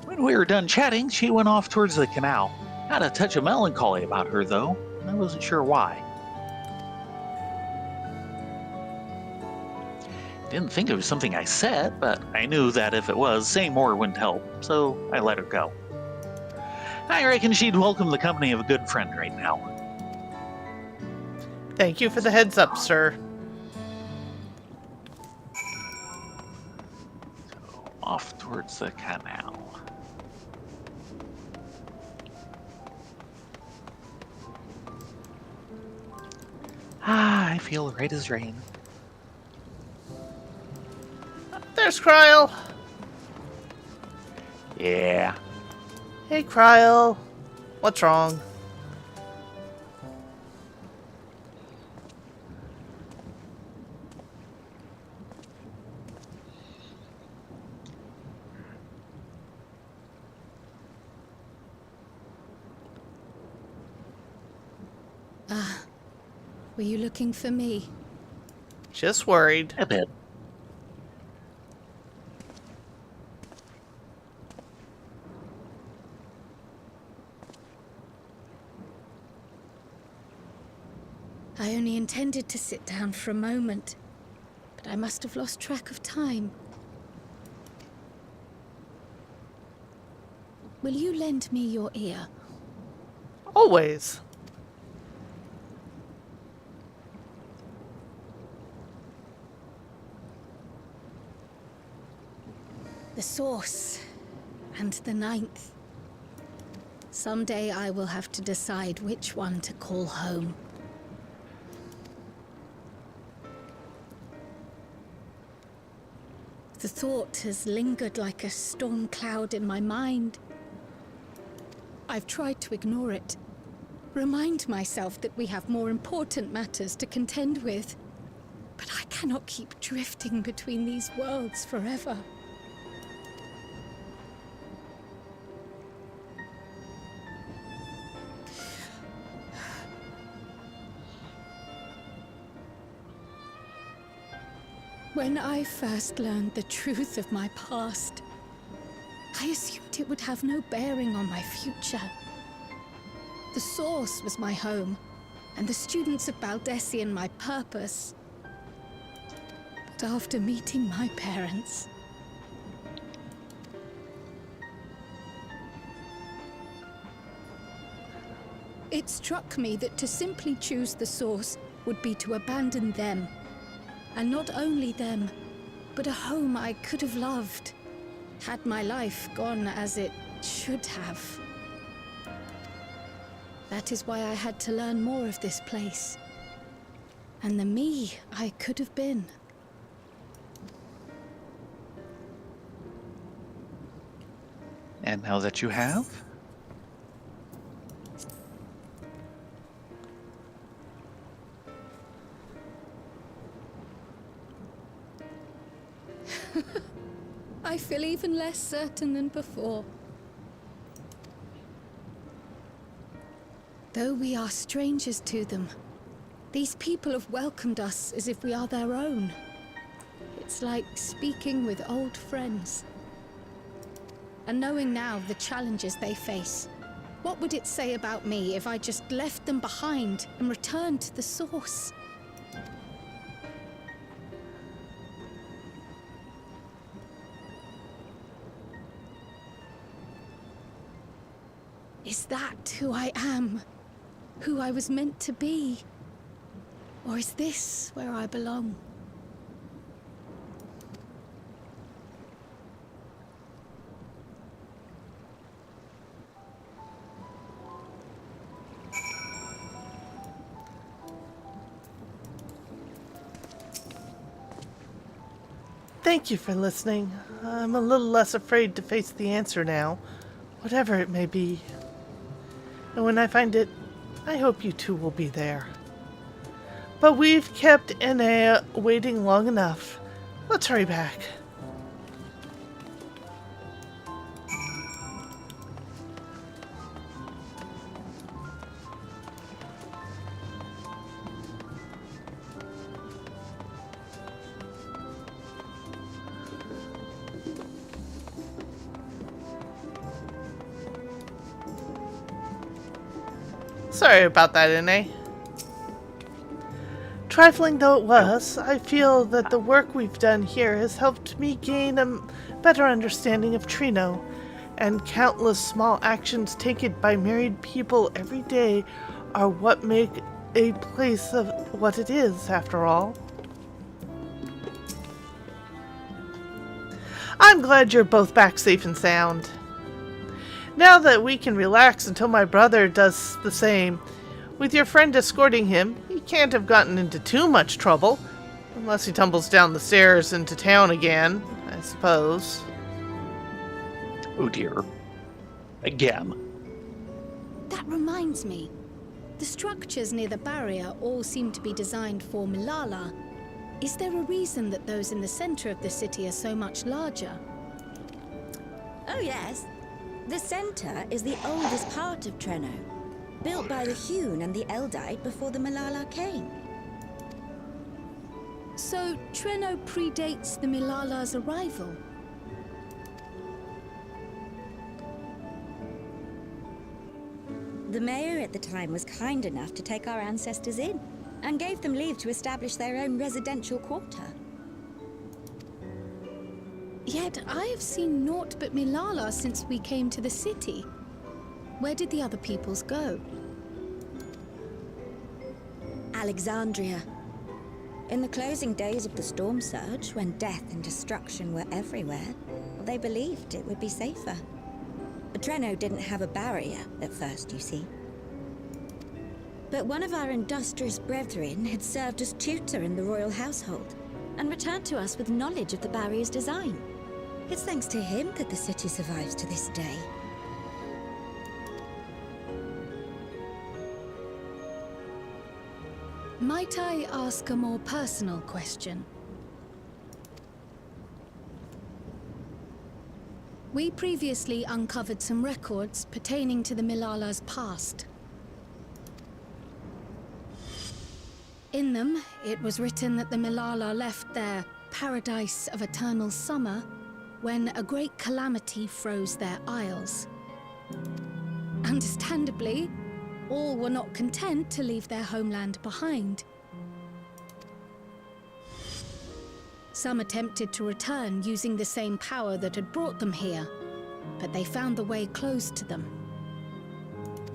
Speaker 2: When we were done chatting, she went off towards the canal. Had a touch of melancholy about her, though, and I wasn't sure why. Didn't think it was something I said, but I knew that if it was, saying more wouldn't help, so I let her go. I reckon she'd welcome the company of a good friend right now.
Speaker 1: Thank you for the heads up, sir.
Speaker 2: So, off towards the canal. I feel right as rain.
Speaker 1: There's Kryle.
Speaker 2: Yeah.
Speaker 1: Hey, Kryle. What's wrong?
Speaker 4: Were you looking for me?
Speaker 1: Just worried.
Speaker 2: A bit.
Speaker 4: I only intended to sit down for a moment, but I must have lost track of time. Will you lend me your ear?
Speaker 1: Always.
Speaker 4: The source and the ninth. Someday I will have to decide which one to call home. The thought has lingered like a storm cloud in my mind. I've tried to ignore it, remind myself that we have more important matters to contend with. But I cannot keep drifting between these worlds forever. When I first learned the truth of my past, I assumed it would have no bearing on my future. The source was my home, and the students of Baldessian my purpose. But after meeting my parents, it struck me that to simply choose the source would be to abandon them. And not only them, but a home I could have loved, had my life gone as it should have. That is why I had to learn more of this place, and the me I could have been.
Speaker 2: And now that you have,
Speaker 4: I feel even less certain than before. Though we are strangers to them, these people have welcomed us as if we are their own. It's like speaking with old friends. And knowing now the challenges they face, what would it say about me if I just left them behind and returned to the source? Is that who I am? Who I was meant to be? Or is this where I belong?
Speaker 1: Thank you for listening. I'm a little less afraid to face the answer now, whatever it may be. And when I find it, I hope you two will be there. But we've kept Enea waiting long enough. Let's hurry back. Sorry about that, Enea. Trifling though it was, I feel that the work we've done here has helped me gain a better understanding of Trino, and countless small actions taken by married people every day are what make a place of what it is, after all. I'm glad you're both back safe and sound. Now that we can relax until my brother does the same, with your friend escorting him, he can't have gotten into too much trouble. Unless he tumbles down the stairs into town again, I suppose.
Speaker 2: Oh dear. Again.
Speaker 4: That reminds me. The structures near the barrier all seem to be designed for Milala. Is there a reason that those in the center of the city are so much larger?
Speaker 6: Oh yes. The center is the oldest part of Treno, built by the Hewn and the Eldite before the Milala came.
Speaker 4: So Treno predates the Milala's arrival?
Speaker 6: The mayor at the time was kind enough to take our ancestors in, and gave them leave to establish their own residential quarter.
Speaker 4: Yet I have seen naught but Milala since we came to the city. Where did the other peoples go?
Speaker 6: Alexandria. In the closing days of the storm surge, when death and destruction were everywhere, they believed it would be safer. Treno didn't have a barrier at first, you see. But one of our industrious brethren had served as tutor in the royal household, and returned to us with knowledge of the barrier's design. It's thanks to him that the city survives to this day.
Speaker 4: Might I ask a more personal question? We previously uncovered some records pertaining to the Milala's past. In them, it was written that the Milala left their paradise of eternal summer when a great calamity froze their isles. Understandably, all were not content to leave their homeland behind. Some attempted to return using the same power that had brought them here, but they found the way closed to them.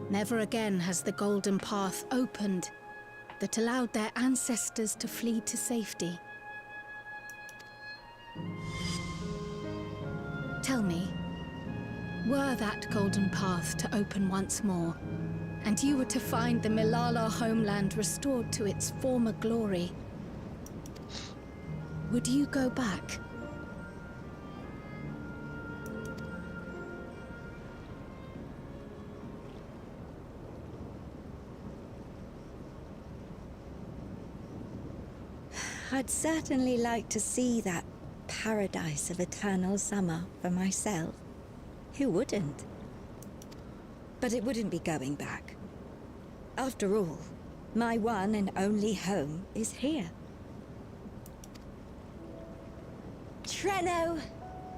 Speaker 4: Never again has the golden path opened that allowed their ancestors to flee to safety. Tell me, were that golden path to open once more, and you were to find the Milala homeland restored to its former glory, would you go back?
Speaker 6: I'd certainly like to see that paradise of eternal summer for myself. Who wouldn't? But it wouldn't be going back. After all, my one and only home is here. Treno,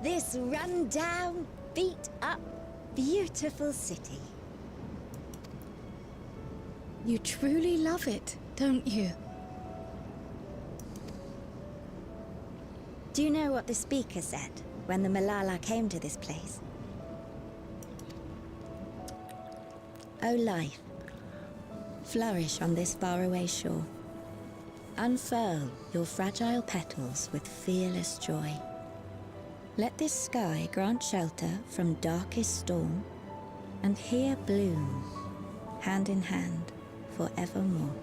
Speaker 6: this run-down, beat-up, beautiful city.
Speaker 4: You truly love it, don't you?
Speaker 6: Do you know what the speaker said when the Malala came to this place? O life, flourish on this faraway shore. Unfurl your fragile petals with fearless joy. Let this sky grant shelter from darkest storm, and here bloom, hand in hand, forevermore.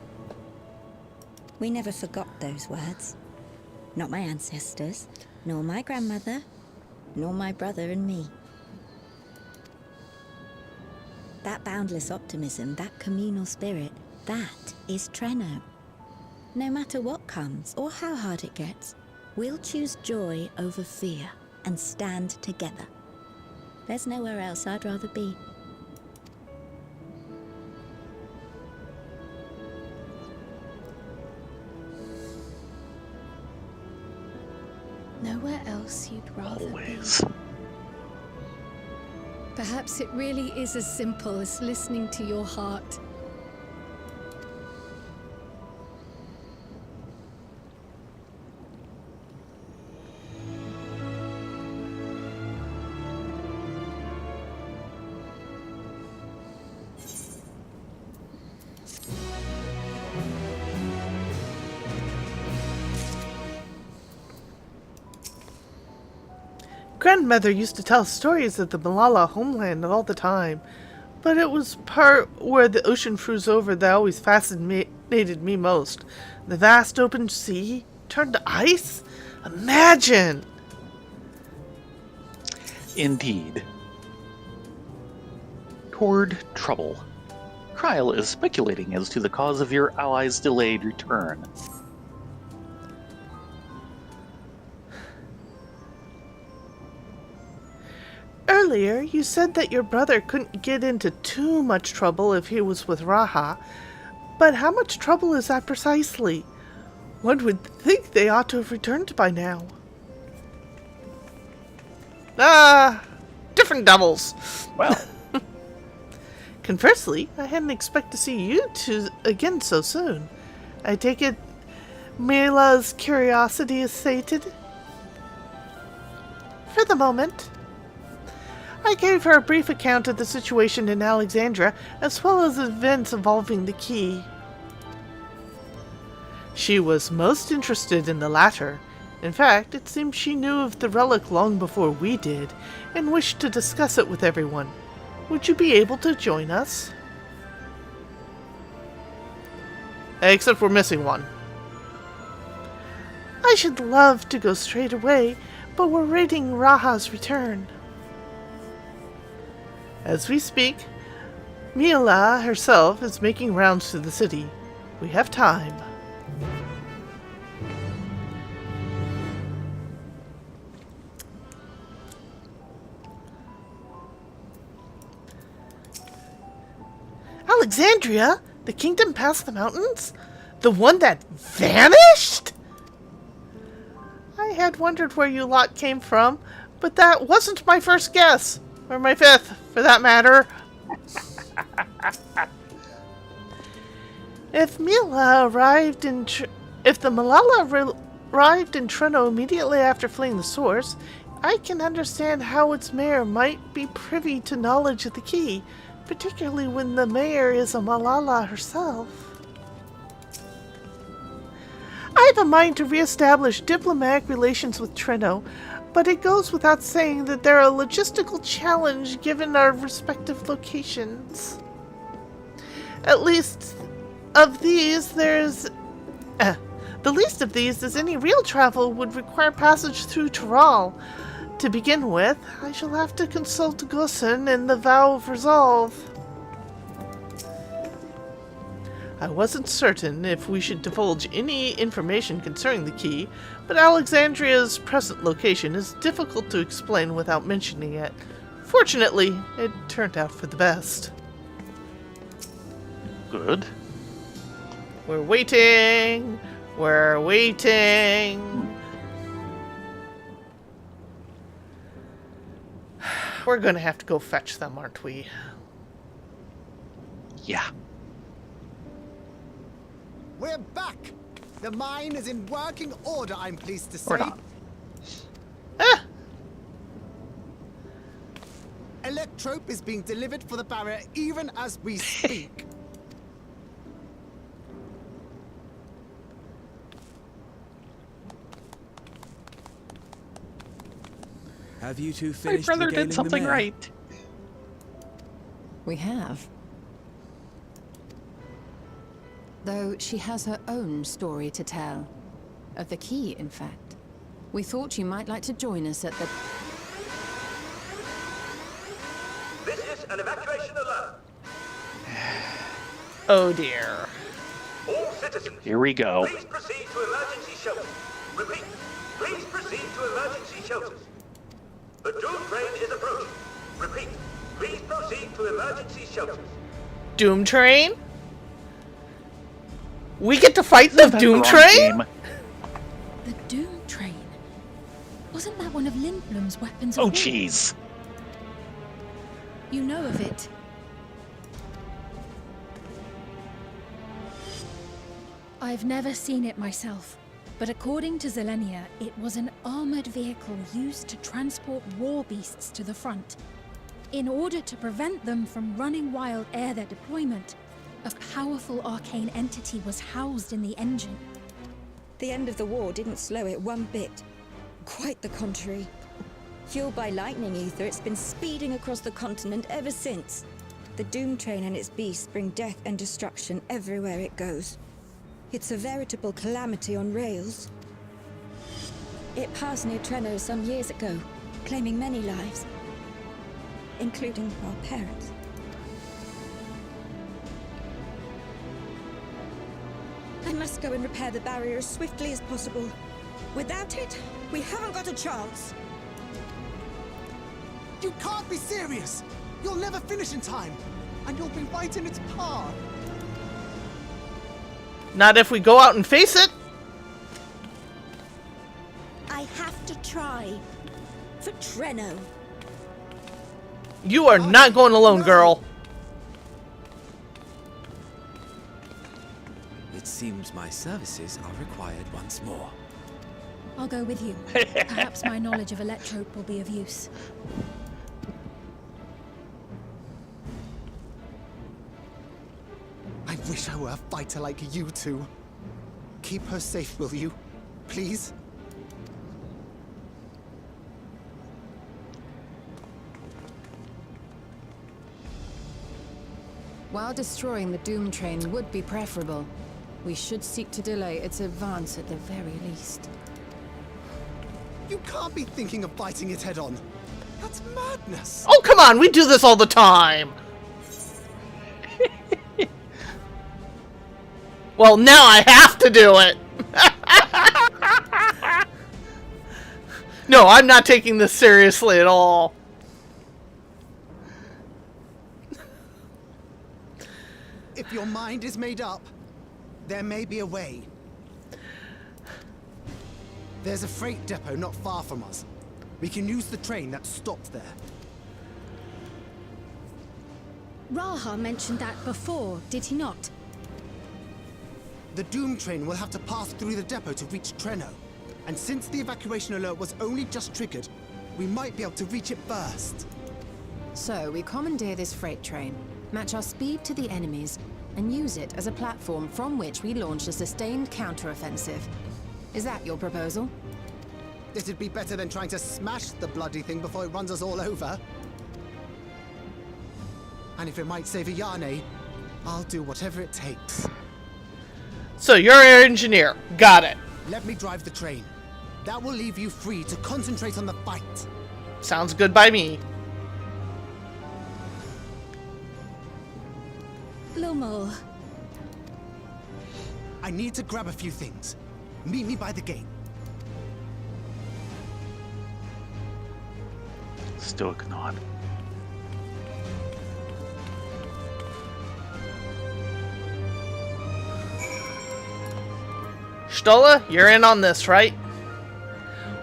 Speaker 6: We never forgot those words. Not my ancestors, nor my grandmother, nor my brother and me. That boundless optimism, that communal spirit, that is Treno. No matter what comes or how hard it gets, we'll choose joy over fear and stand together. There's nowhere else I'd rather be.
Speaker 4: Nowhere else you'd rather
Speaker 2: Always.
Speaker 4: be. Perhaps it really is as simple as listening to your heart.
Speaker 1: Grandmother used to tell stories of the Malala homeland all the time, but it was part where the ocean froze over that always fascinated me most. The vast open sea turned to ice? Imagine!
Speaker 2: Indeed. Toward trouble. Kryl is speculating as to the cause of your allies' delayed return.
Speaker 1: Earlier, you said that your brother couldn't get into too much trouble if he was with Raha, but how much trouble is that precisely? One would think they ought to have returned by now. Different devils.
Speaker 2: Well,
Speaker 1: Conversely, I hadn't expected to see you two again so soon. I take it Mila's curiosity is sated? For the moment. I gave her a brief account of the situation in Alexandria, as well as events involving the key. She was most interested in the latter. In fact, it seems she knew of the relic long before we did, and wished to discuss it with everyone. Would you be able to join us? Except we're missing one. I should love to go straight away, but we're waiting Raha's return. As we speak, Mila herself is making rounds to the city. We have time. Alexandria? The kingdom past the mountains? The one that vanished? I had wondered where you lot came from, but that wasn't my first guess. Or my fifth, for that matter. If the Malala arrived in Treno immediately after fleeing the source, I can understand how its mayor might be privy to knowledge of the key, particularly when the mayor is a Malala herself. I have a mind to re-establish diplomatic relations with Treno, but it goes without saying that they're a logistical challenge given our respective locations. At least of these, the least of these is any real travel would require passage through Taral. To begin with, I shall have to consult Gosen and the Vow of Resolve. I wasn't certain if we should divulge any information concerning the key, but Alexandria's present location is difficult to explain without mentioning it. Fortunately, it turned out for the best.
Speaker 2: Good.
Speaker 1: We're waiting. We're waiting. We're gonna have to go fetch them, aren't we?
Speaker 2: Yeah.
Speaker 3: We're back! The mine is in working order, I'm pleased to say.
Speaker 2: Or not.
Speaker 1: Ah!
Speaker 3: Electrope is being delivered for the barrier even as we speak.
Speaker 5: Have you two
Speaker 2: My
Speaker 5: finished
Speaker 2: brother
Speaker 5: regaling
Speaker 2: did
Speaker 5: the
Speaker 2: something
Speaker 5: mare?
Speaker 2: right.
Speaker 7: We have. Though she has her own story to tell. Of the key, in fact. We thought you might like to join us at the...
Speaker 8: This is an evacuation alert.
Speaker 1: Oh dear.
Speaker 8: All citizens,
Speaker 2: Here we go.
Speaker 8: please proceed to emergency shelters. Repeat, please proceed to emergency shelters. The Doom train is approaching. Repeat, please proceed to emergency shelters.
Speaker 1: Doom Train? We get to fight the
Speaker 2: That's
Speaker 1: Doom
Speaker 2: wrong
Speaker 1: Train?
Speaker 2: game.
Speaker 4: The Doom Train? Wasn't that one of Lindblom's weapons of
Speaker 2: Oh,
Speaker 4: war?
Speaker 2: jeez.
Speaker 4: You know of it. I've never seen it myself, but according to Zelenia, it was an armored vehicle used to transport war beasts to the front. In order to prevent them from running wild ere their deployment, a powerful arcane entity was housed in the engine.
Speaker 6: The end of the war didn't slow it one bit. Quite the contrary. Fueled by lightning ether, it's been speeding across the continent ever since. The Doom Train and its beasts bring death and destruction everywhere it goes. It's a veritable calamity on rails. It passed near Trenno some years ago, claiming many lives, including our parents. I must go and repair the barrier as swiftly as possible. Without it, we haven't got a chance.
Speaker 3: You can't be serious! You'll never finish in time, and you'll be right in its path.
Speaker 1: Not if we go out and face it.
Speaker 6: I have to try. For Trenno.
Speaker 1: You are not going alone, girl.
Speaker 5: It seems my services are required once more.
Speaker 4: I'll go with you. Perhaps my knowledge of Electrope will be of use.
Speaker 3: I wish I were a fighter like you two. Keep her safe, will you? Please?
Speaker 7: While destroying the Doom Train would be preferable, we should seek to delay its advance at the very least.
Speaker 3: You can't be thinking of fighting it head on. That's madness.
Speaker 1: Oh, come on. We do this all the time. Well, now I have to do it. No, I'm not taking this seriously at all.
Speaker 3: If your mind is made up, there may be a way. There's a freight depot not far from us. We can use the train that stopped there.
Speaker 4: Raha mentioned that before, did he not?
Speaker 3: The Doom train will have to pass through the depot to reach Trenno. And since the evacuation alert was only just triggered, we might be able to reach it first.
Speaker 7: So, we commandeer this freight train, match our speed to the enemy's, and use it as a platform from which we launch a sustained counteroffensive. Is that your proposal?
Speaker 3: It'd be better than trying to smash the bloody thing before it runs us all over. And if it might save Ayane, I'll do whatever it takes.
Speaker 1: So you're our engineer. Got it.
Speaker 3: Let me drive the train. That will leave you free to concentrate on the fight.
Speaker 1: Sounds good by me.
Speaker 4: Lomol,
Speaker 3: I need to grab a few things. Meet me by the gate.
Speaker 2: Stoic nod.
Speaker 1: Stola, you're in on this, right?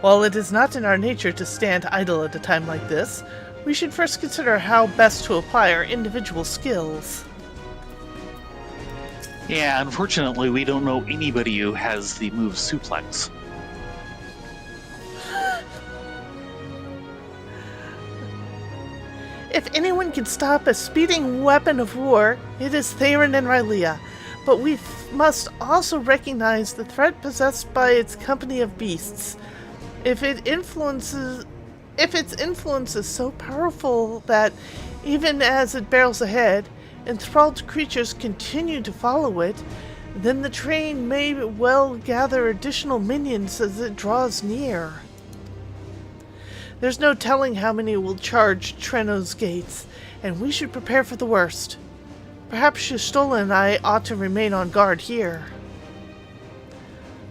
Speaker 1: While it is not in our nature to stand idle at a time like this, we should first consider how best to apply our individual skills.
Speaker 2: Yeah, unfortunately, we don't know anybody who has the move suplex.
Speaker 1: If anyone can stop a speeding weapon of war, it is Theron and Rylea. But we must also recognize the threat possessed by its company of beasts. If its influence is so powerful that, even as it barrels ahead, enthralled creatures continue to follow it, then the train may well gather additional minions as it draws near. There's no telling how many will charge Treno's gates, and we should prepare for the worst. Perhaps Shistola and I ought to remain on guard here.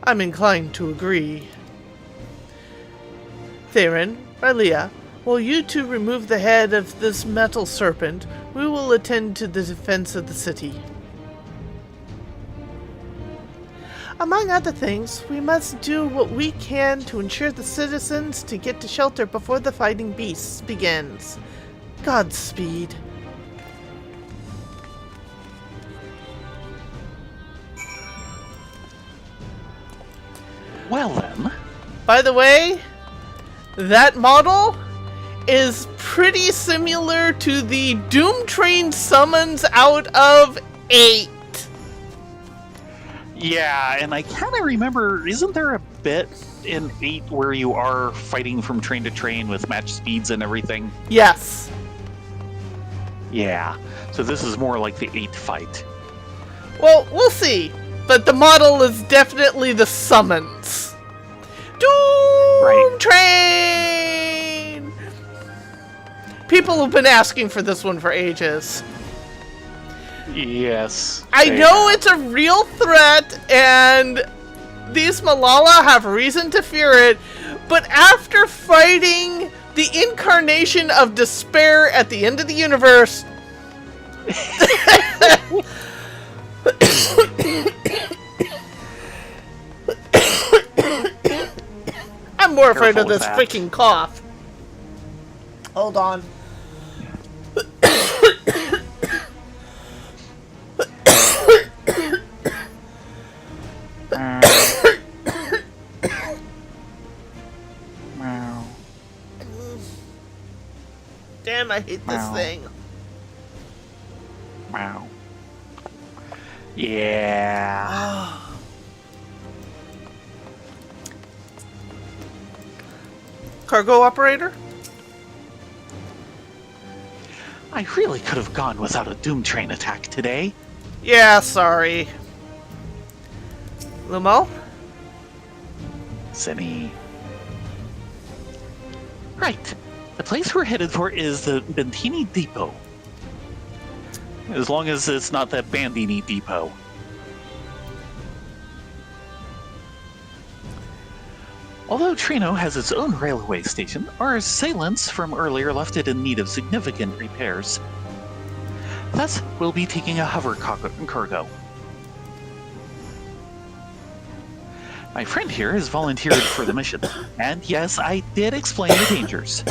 Speaker 1: I'm inclined to agree. Theron, Rylea, while you two remove the head of this metal serpent, we will attend to the defense of the city. Among other things, we must do what we can to ensure the citizens to get to shelter before the fighting beasts begins. Godspeed.
Speaker 2: Well then.
Speaker 1: By the way, that model is pretty similar to the Doom Train summons out of 8.
Speaker 2: Yeah, and I kind of remember, isn't there a bit in 8 where you are fighting from train to train with match speeds and everything?
Speaker 1: Yes.
Speaker 2: Yeah, so this is more like the 8 fight.
Speaker 1: Well, we'll see. But the model is definitely the summons. Doom Train! People have been asking for this one for ages.
Speaker 2: Yes.
Speaker 1: I know it's a real threat, and these Malala have reason to fear it, but after fighting the incarnation of despair at the end of the universe... I'm more afraid of this freaking cough. Hold on. Damn, I hate this thing.
Speaker 2: Wow. Yeah.
Speaker 1: Cargo operator?
Speaker 2: I really could have gone without a Doom Train attack today.
Speaker 1: Yeah, sorry. Lumo?
Speaker 2: Cinny. Right. The place we're headed for is the Bentini Depot. As long as it's not that Bandini Depot. Although Treno has its own railway station, our assailants from earlier left it in need of significant repairs. Thus, we'll be taking a hover cargo. My friend here has volunteered for the mission, and yes, I did explain the dangers.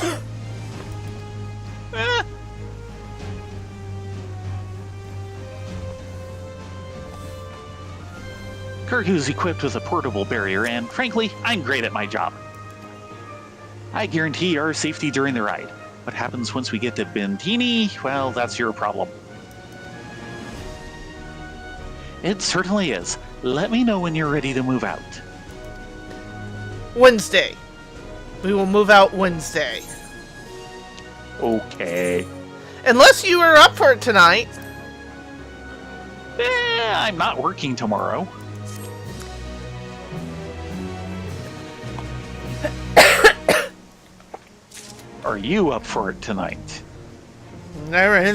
Speaker 2: Cargo's equipped with a portable barrier, and frankly, I'm great at my job. I guarantee our safety during the ride. What happens once we get to Bentini, well, that's your problem. It certainly is. Let me know when you're ready to move out.
Speaker 1: Wednesday. We will move out Wednesday.
Speaker 2: Okay.
Speaker 1: Unless you are up for it tonight.
Speaker 2: I'm not working tomorrow. Are you up for it tonight?
Speaker 1: Uh-huh.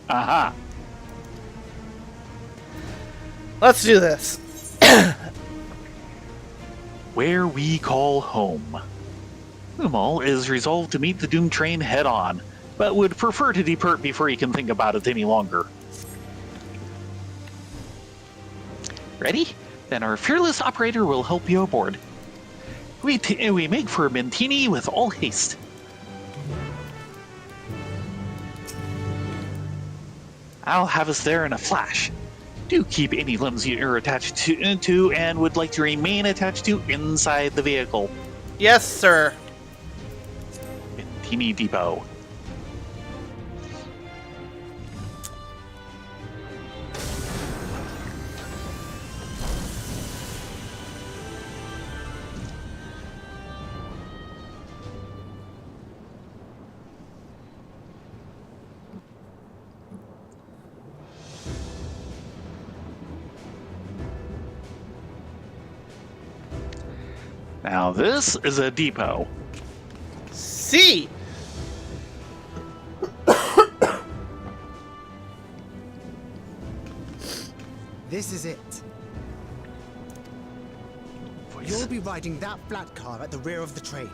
Speaker 2: Aha.
Speaker 1: Let's do this.
Speaker 2: Where we call home. Umal is resolved to meet the Doom Train head-on, but would prefer to depart before he can think about it any longer. Ready? Then our fearless operator will help you aboard. We make for Mentini with all haste. I'll have us there in a flash. Do keep any limbs you're attached to and would like to remain attached to inside the vehicle.
Speaker 1: Yes, sir.
Speaker 2: Mentini Depot. Now this is a depot.
Speaker 1: C.
Speaker 3: This is it. You'll be riding that flat car at the rear of the train.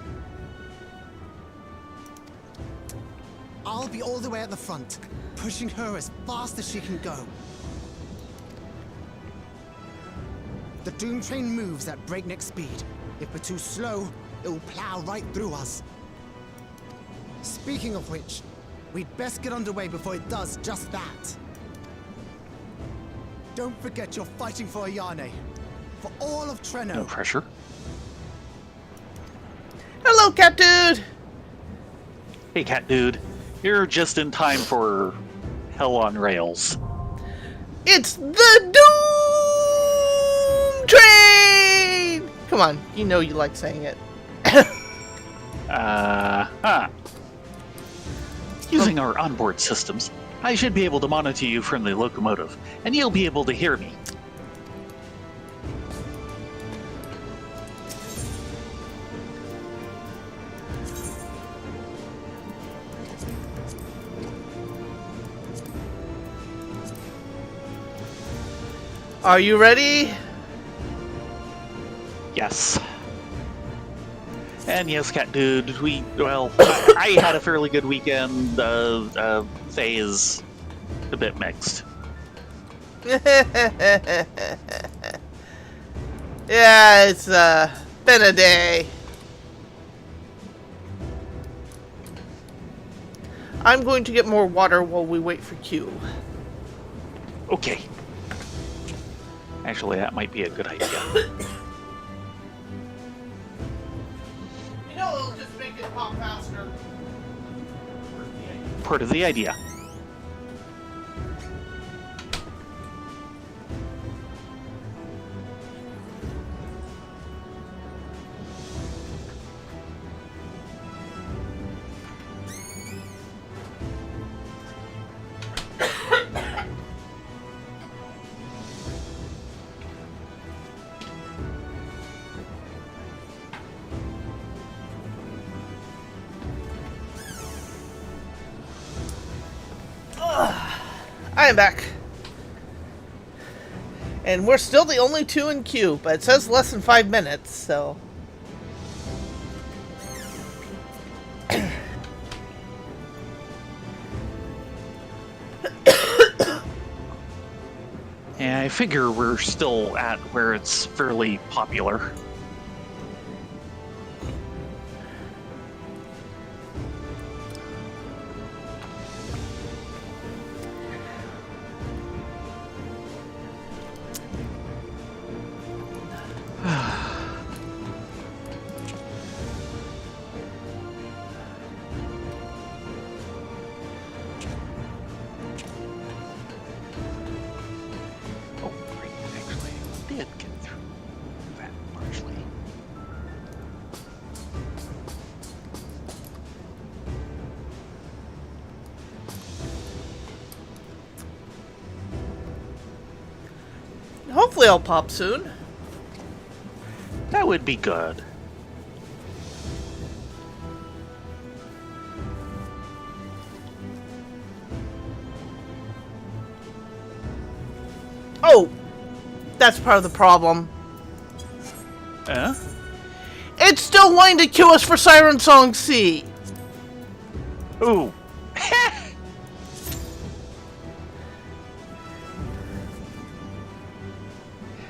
Speaker 3: I'll be all the way at the front, pushing her as fast as she can go. The Doom Train moves at breakneck speed. If we're too slow, it will plow right through us. Speaking of which, we'd best get underway before it does just that. Don't forget you're fighting for Ayane. For all of Treno.
Speaker 2: No pressure.
Speaker 1: Hello, cat dude.
Speaker 2: Hey, cat dude. You're just in time for Hell on Rails.
Speaker 1: It's the Doom Train! Come on, you know you like saying it.
Speaker 2: Using our onboard systems, I should be able to monitor you from the locomotive, and you'll be able to hear me.
Speaker 1: Are you ready?
Speaker 2: Yes. And yes, cat dude, I had a fairly good weekend. Faye is a bit mixed.
Speaker 1: Yeah, it's been a day. I'm going to get more water while we wait for Q.
Speaker 2: Okay. Actually, that might be a good idea.
Speaker 1: You know, it'll just make it pop faster.
Speaker 2: Part of the idea.
Speaker 1: I am back. And we're still the only two in queue, but it says less than 5 minutes, so...
Speaker 2: Yeah, I figure we're still at where it's fairly popular.
Speaker 1: Hopefully I'll pop soon.
Speaker 2: That would be good.
Speaker 1: Oh! That's part of the problem.
Speaker 2: Eh?
Speaker 1: It's still wanting to kill us for Siren Song C.
Speaker 2: Ooh.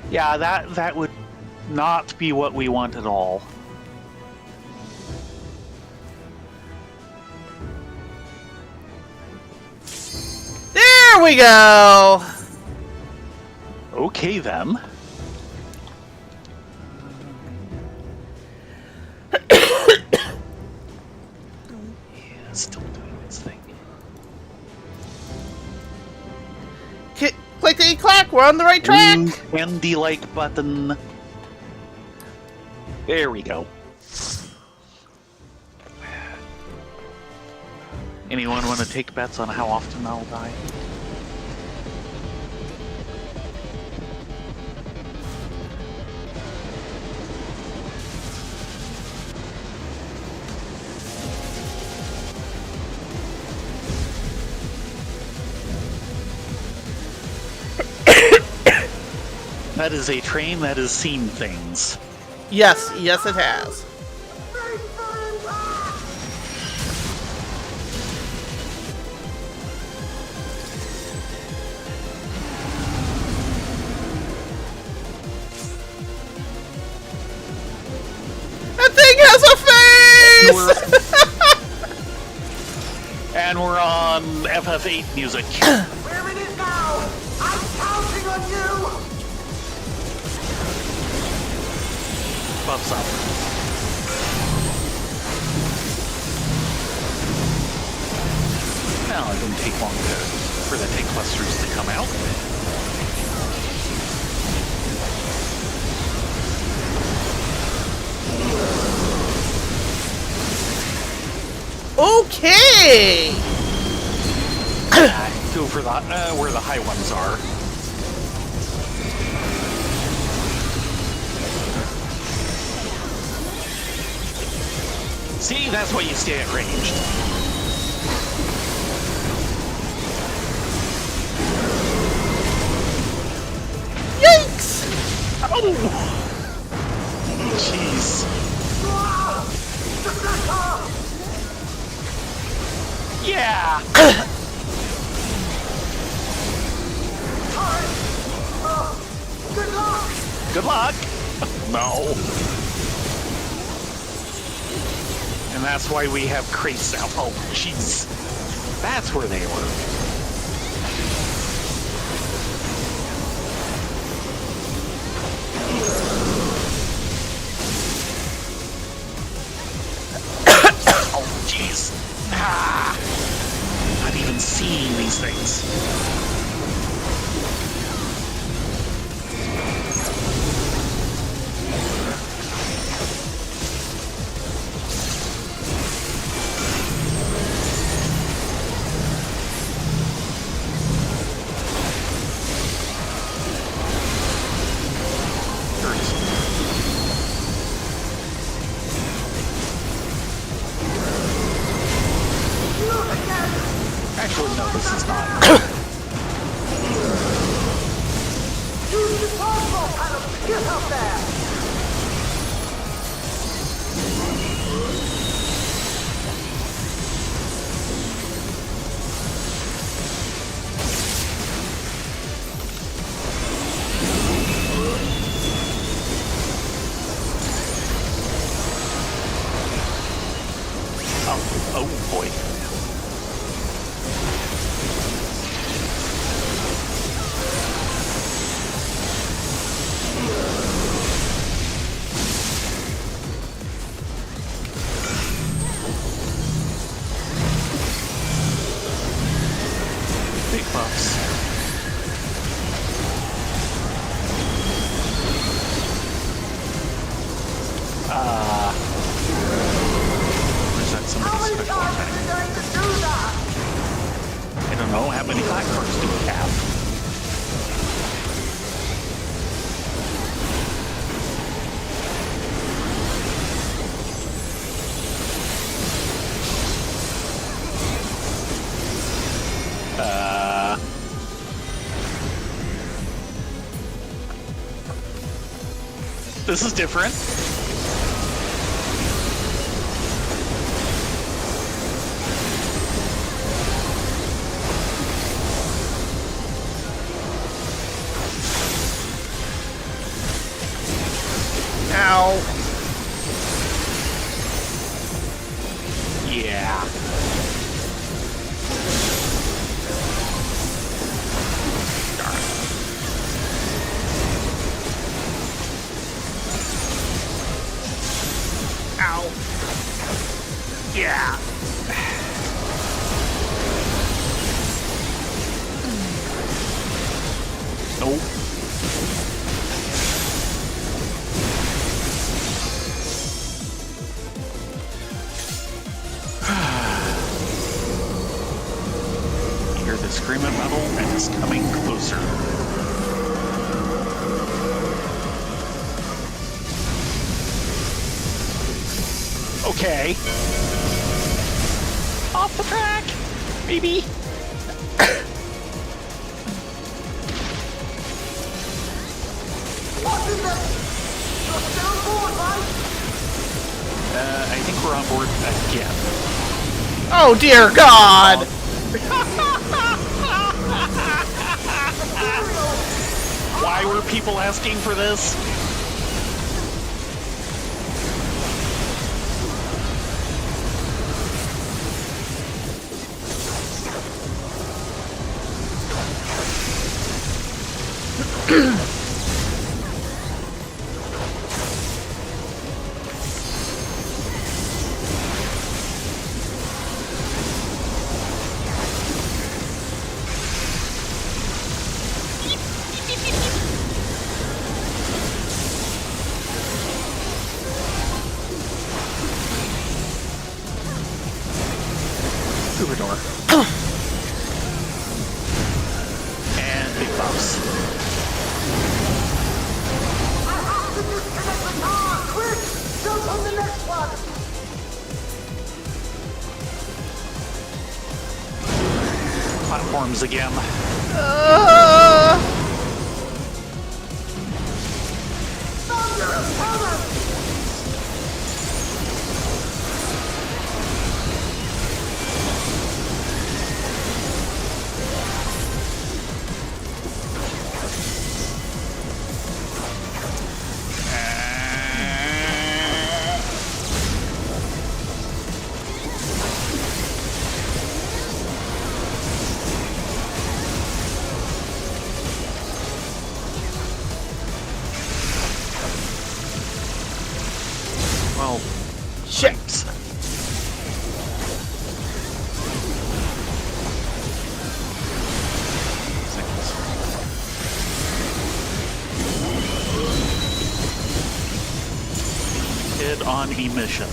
Speaker 2: Yeah, that would not be what we want at all.
Speaker 1: There we go.
Speaker 2: Okay then. Yeah, still doing its thing.
Speaker 1: Clickety clack, we're on the right track.
Speaker 2: Candy like button. There we go. Anyone want to take bets on how often I'll die? That is a train that has seen things.
Speaker 1: Yes, yes it has. That thing has a face!
Speaker 2: And we're on FF8 music.
Speaker 8: Where it is now! I'm counting on you!
Speaker 2: Buffs up. Well, it didn't take long for the tank clusters to come out.
Speaker 1: Okay!
Speaker 2: Go for the where the high ones are. See, that's why you stay at ranged.
Speaker 1: Yikes!
Speaker 2: Oh! Jeez. Yeah! Good luck! No. And that's why we have crates now. Oh, jeez. That's where they were. Oh, jeez. Ah! Not even seeing these things. Actually, no, this is not.
Speaker 8: Use the crossbow panel to get up there!
Speaker 2: Oh boy. Big buffs. Is that somebody's special attack? I don't know. How many black cards do we have? This is different.
Speaker 1: Ow.
Speaker 2: Yeah.
Speaker 1: Ow.
Speaker 2: Yeah. Nope. You hear the screaming metal and it's coming closer. Okay. Off the track, maybe. I think we're on board again.
Speaker 1: Oh dear God!
Speaker 2: Why were people asking for this? Through a door. And big bumps. Platforms again. Well,
Speaker 1: Shit.
Speaker 2: thanks. Kid on a mission.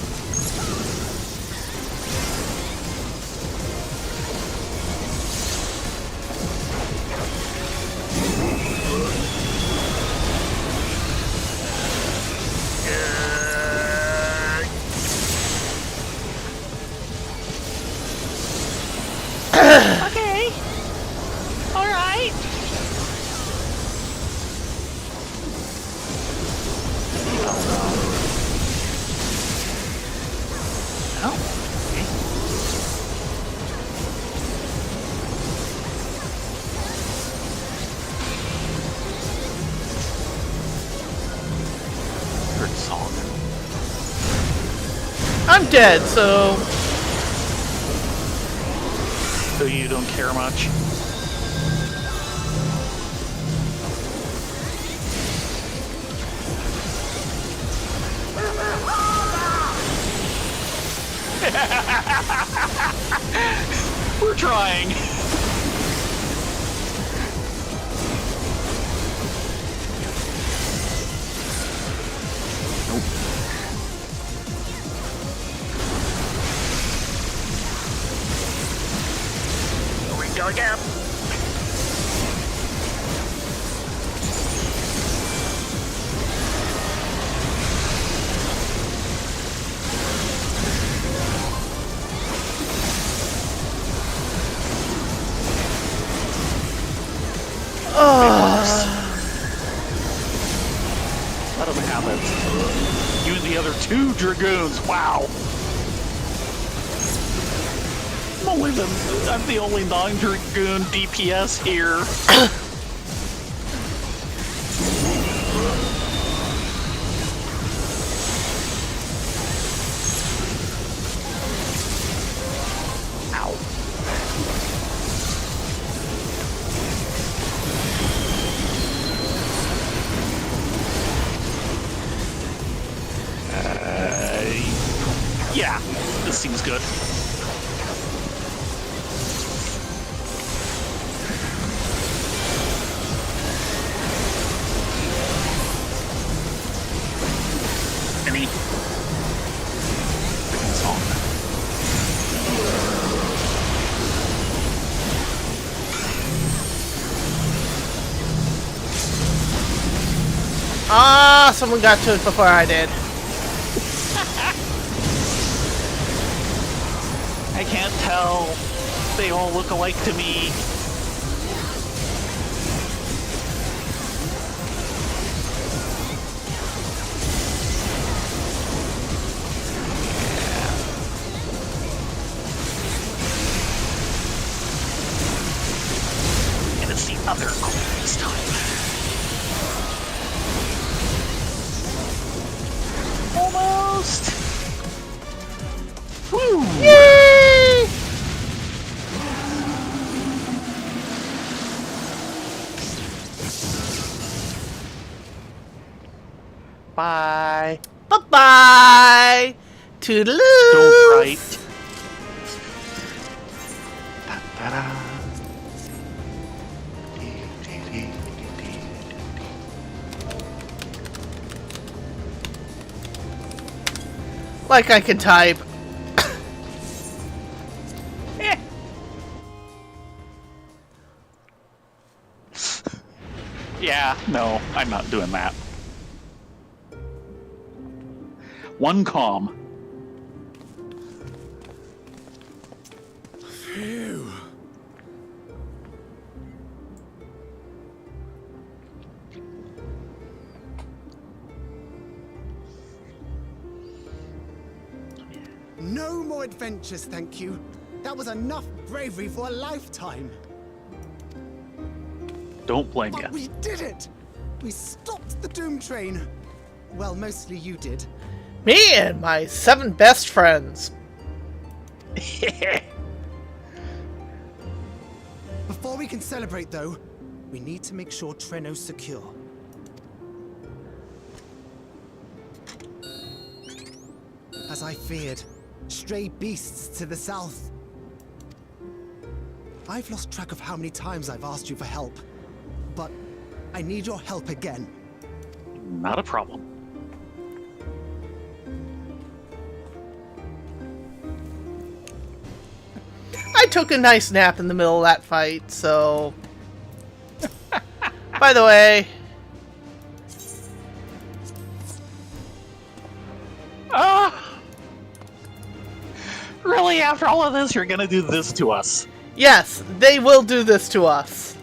Speaker 2: Okay. All right. Oh. Okay. Heard song.
Speaker 1: I'm dead, so
Speaker 2: So you don't care much. We're trying. Nope. Here we go again. Let them have but you and the other 2 Dragoons, wow. I'm the only non-Dragoon DPS here. Yeah, this seems good. Any freaking song.
Speaker 1: Ah, someone got to it before I did.
Speaker 2: I can't tell. They all look alike to me. And it's the other queen this time. Almost. Woo!
Speaker 1: Yay!
Speaker 2: Bye.
Speaker 1: Bye-bye! Toodaloo!
Speaker 2: Don't write. Da-da-da.
Speaker 1: Like I can type.
Speaker 2: Yeah, no, I'm not doing that. One calm.
Speaker 3: Phew. No more adventures, thank you. That was enough bravery for a lifetime.
Speaker 2: Don't blame
Speaker 3: But
Speaker 2: you.
Speaker 3: we did it! We stopped the Doom Train. Well, mostly you did.
Speaker 1: Me and my 7 best friends.
Speaker 3: Before we can celebrate, though, we need to make sure Treno's secure. As I feared, stray beasts to the south. I've lost track of how many times I've asked you for help, but I need your help again.
Speaker 2: Not a problem.
Speaker 1: I took a nice nap in the middle of that fight, so... By the way...
Speaker 2: Really, after all of this, you're gonna do this to us?
Speaker 1: Yes, they will do this to us.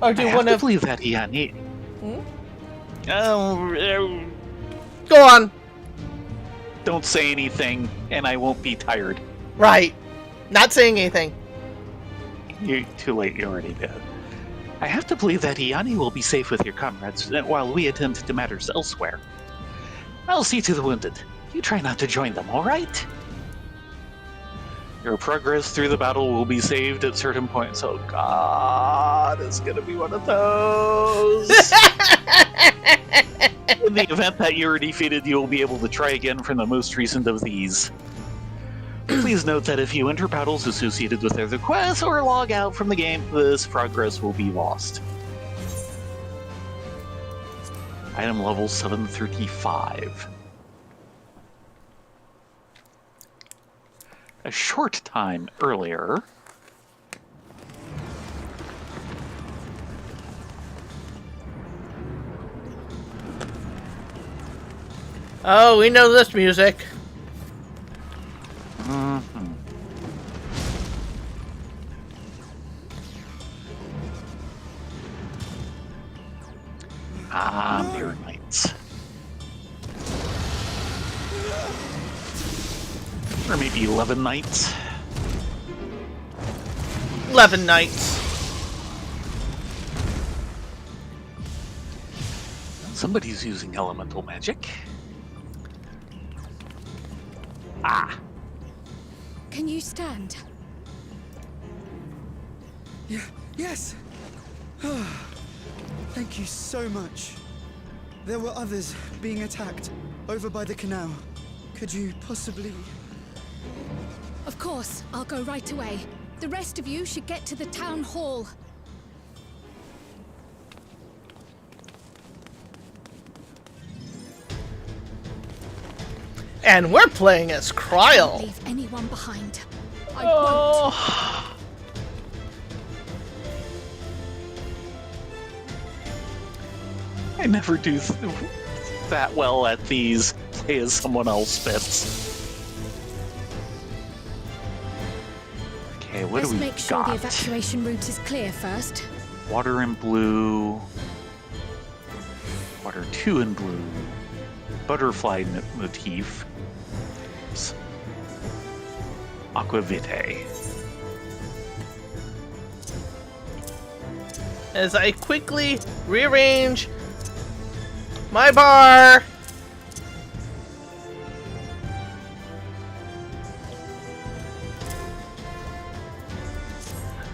Speaker 1: Or do
Speaker 2: I have
Speaker 1: one
Speaker 2: to
Speaker 1: of...
Speaker 2: believe that, Yanni. Oh,
Speaker 1: Go on.
Speaker 2: don't say anything, and I won't be tired.
Speaker 1: Right. Not saying anything.
Speaker 2: You're too late, you already did. I have to believe that Iani will be safe with your comrades while we attend to matters elsewhere. I'll see to the wounded. You try not to join them, alright? Your progress through the battle will be saved at certain points. Oh god, it's gonna be one of those! In the event that you are defeated, you will be able to try again from the most recent of these. Please note that if you enter battles associated with other quests or log out from the game, this progress will be lost. Item level 735. A short time earlier...
Speaker 1: Oh, we know this music.
Speaker 2: Ah, Mirror Knight. knights. Or maybe 11 knights.
Speaker 1: 11 knights.
Speaker 2: Somebody's using elemental magic. Ah!
Speaker 4: Can you stand?
Speaker 3: Yes. Thank you so much. There were others being attacked over by the canal. Could you possibly...
Speaker 4: Of course, I'll go right away. The rest of you should get to the town hall.
Speaker 1: And we're playing as
Speaker 4: Don't
Speaker 1: Kryl.
Speaker 4: leave anyone behind. I won't.
Speaker 2: I never do that well at these. Play as someone else bits. Okay, what
Speaker 4: Let's
Speaker 2: do we
Speaker 4: make sure
Speaker 2: got?
Speaker 4: the evacuation route is clear first.
Speaker 2: Water in blue. Water 2 in blue. Butterfly motif. Aquavitae.
Speaker 1: As I quickly rearrange my bar.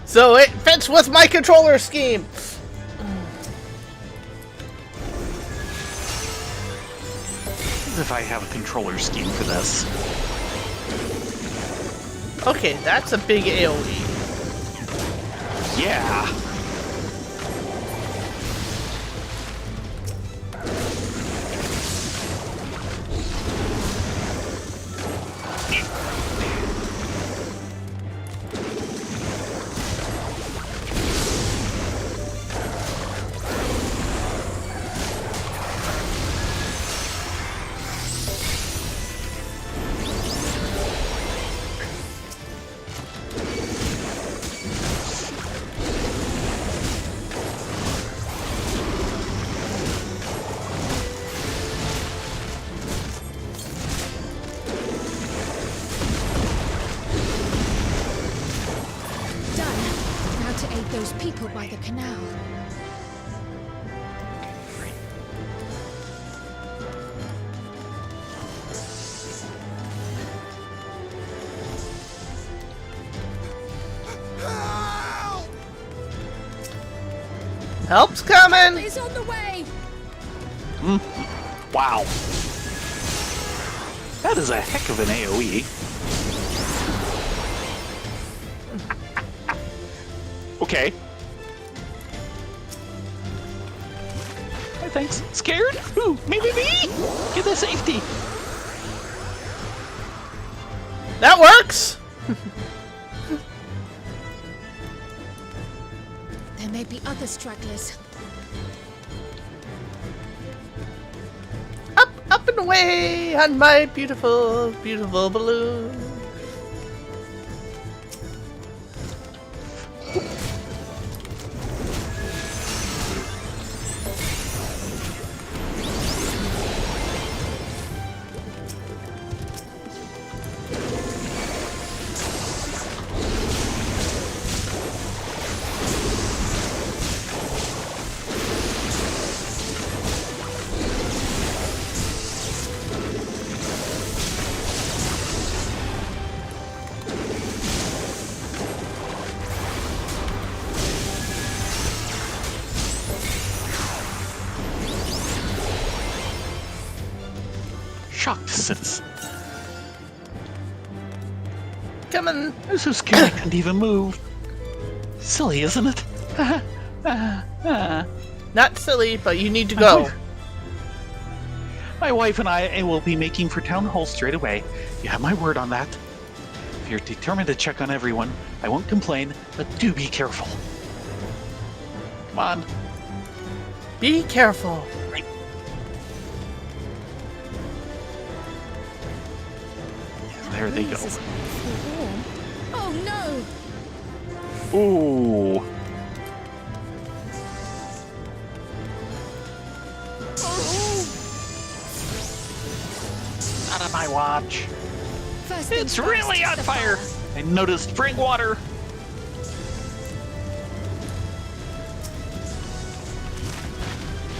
Speaker 1: So it fits with my controller scheme.
Speaker 2: As if I have a controller scheme for this.
Speaker 1: Okay, that's a big AoE.
Speaker 2: Yeah.
Speaker 4: Done. Now to aid those people by the canal.
Speaker 1: Help's coming.
Speaker 4: It's on the way.
Speaker 2: Wow. That is a heck of an AoE. Okay. Hey, thanks. Scared? Ooh, maybe me? Get the safety.
Speaker 1: That works.
Speaker 4: There may be other stragglers.
Speaker 1: Up and away on my beautiful, beautiful balloon.
Speaker 2: Shocked citizen.
Speaker 1: Coming.
Speaker 2: I'm so scared I couldn't even move. Silly, isn't it?
Speaker 1: Not silly, but you need to go.
Speaker 2: My wife and I will be making for town hall straight away. You have my word on that. If you're determined to check on everyone, I won't complain, but do be careful. Come on.
Speaker 1: Be careful.
Speaker 2: There they go.
Speaker 4: Breeze is awfully warm. Oh no!
Speaker 2: Ooh.
Speaker 4: Oh,
Speaker 2: Not on my watch.
Speaker 4: First
Speaker 2: It's
Speaker 4: things
Speaker 2: really
Speaker 4: first,
Speaker 2: on
Speaker 4: the
Speaker 2: fire. I noticed spring water.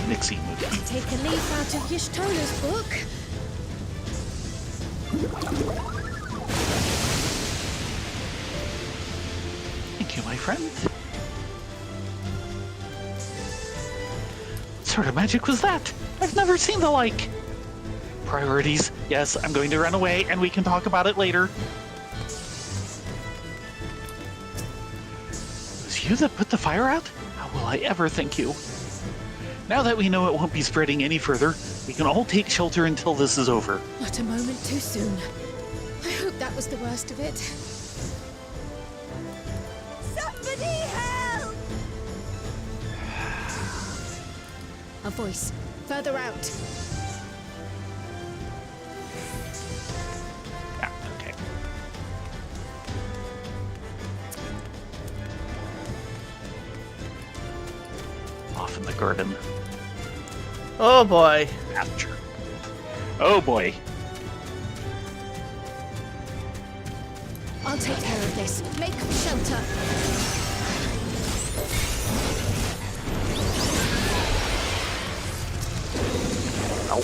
Speaker 2: Nixie movie.
Speaker 4: To take a leaf out of Yishtola's book.
Speaker 2: Thank you, my friend. What sort of magic was that? I've never seen the like. Priorities. Yes, I'm going to run away, and we can talk about it later. It was you that put the fire out? How will I ever thank you? Now that we know it won't be spreading any further, we can all take shelter until this is over.
Speaker 4: Not a moment too soon. I hope that was the worst of it.
Speaker 6: Somebody help!
Speaker 4: A voice. Further out.
Speaker 2: Yeah, okay. Off in the garden.
Speaker 1: Oh boy.
Speaker 2: Aperture. Oh boy.
Speaker 4: I'll take care of this. Make shelter.
Speaker 2: Ow.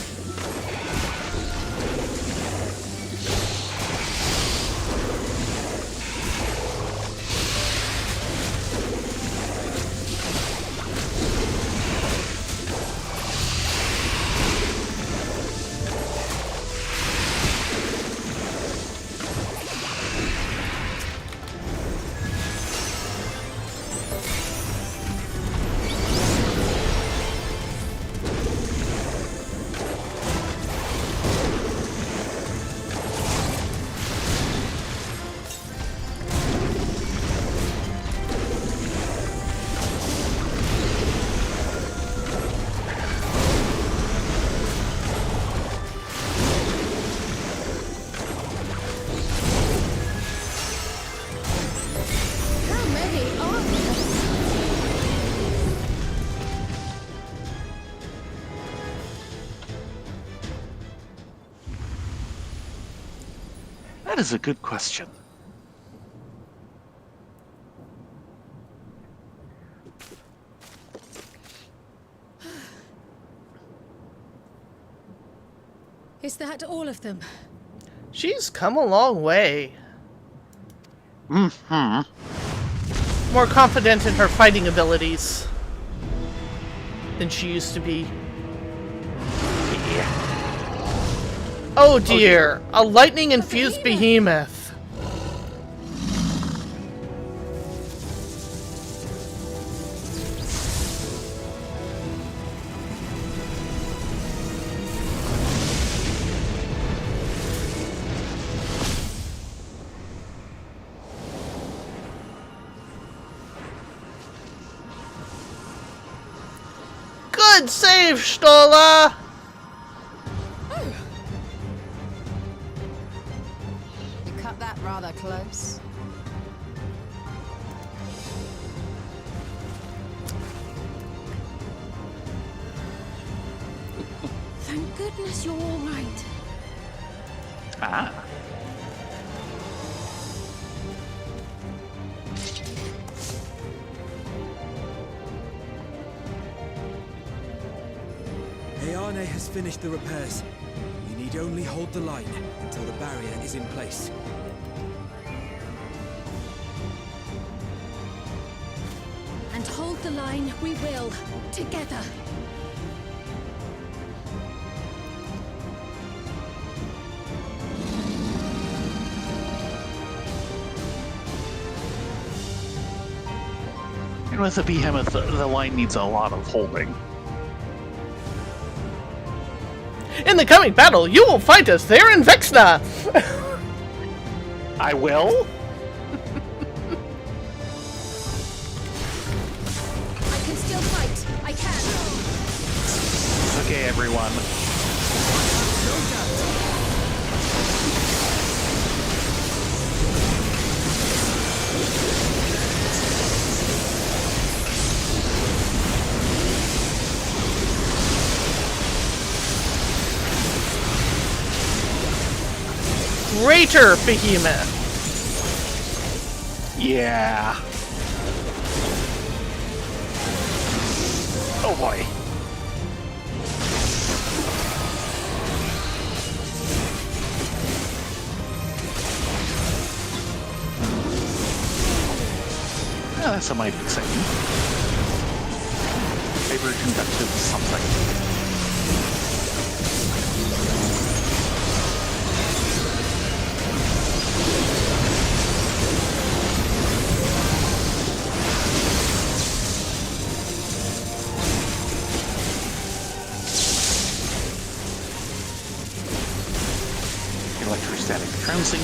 Speaker 4: How many are there?
Speaker 2: That is a good question.
Speaker 4: Is that all of them?
Speaker 1: She's come a long way.
Speaker 2: Mm-hmm.
Speaker 1: More confident in her fighting abilities than she used to be.
Speaker 2: Yeah.
Speaker 1: Oh dear, a lightning-infused behemoth. Good save, Stola!
Speaker 7: You cut that rather close.
Speaker 4: Thank goodness you're all right.
Speaker 2: Ah.
Speaker 5: Ayane has finished the repairs. We need only hold the line until the barrier is in place.
Speaker 4: And hold the line we will. Together.
Speaker 2: And with a behemoth, the line needs a lot of holding.
Speaker 1: In the coming battle, you will fight us there in Vexna!
Speaker 2: I will?
Speaker 4: I can still fight. I can.
Speaker 2: Okay, everyone.
Speaker 1: greater behemoth.
Speaker 2: Yeah. Oh boy. Yeah, that's might be exciting. Hyper conductive something. Electrostatic trouncing.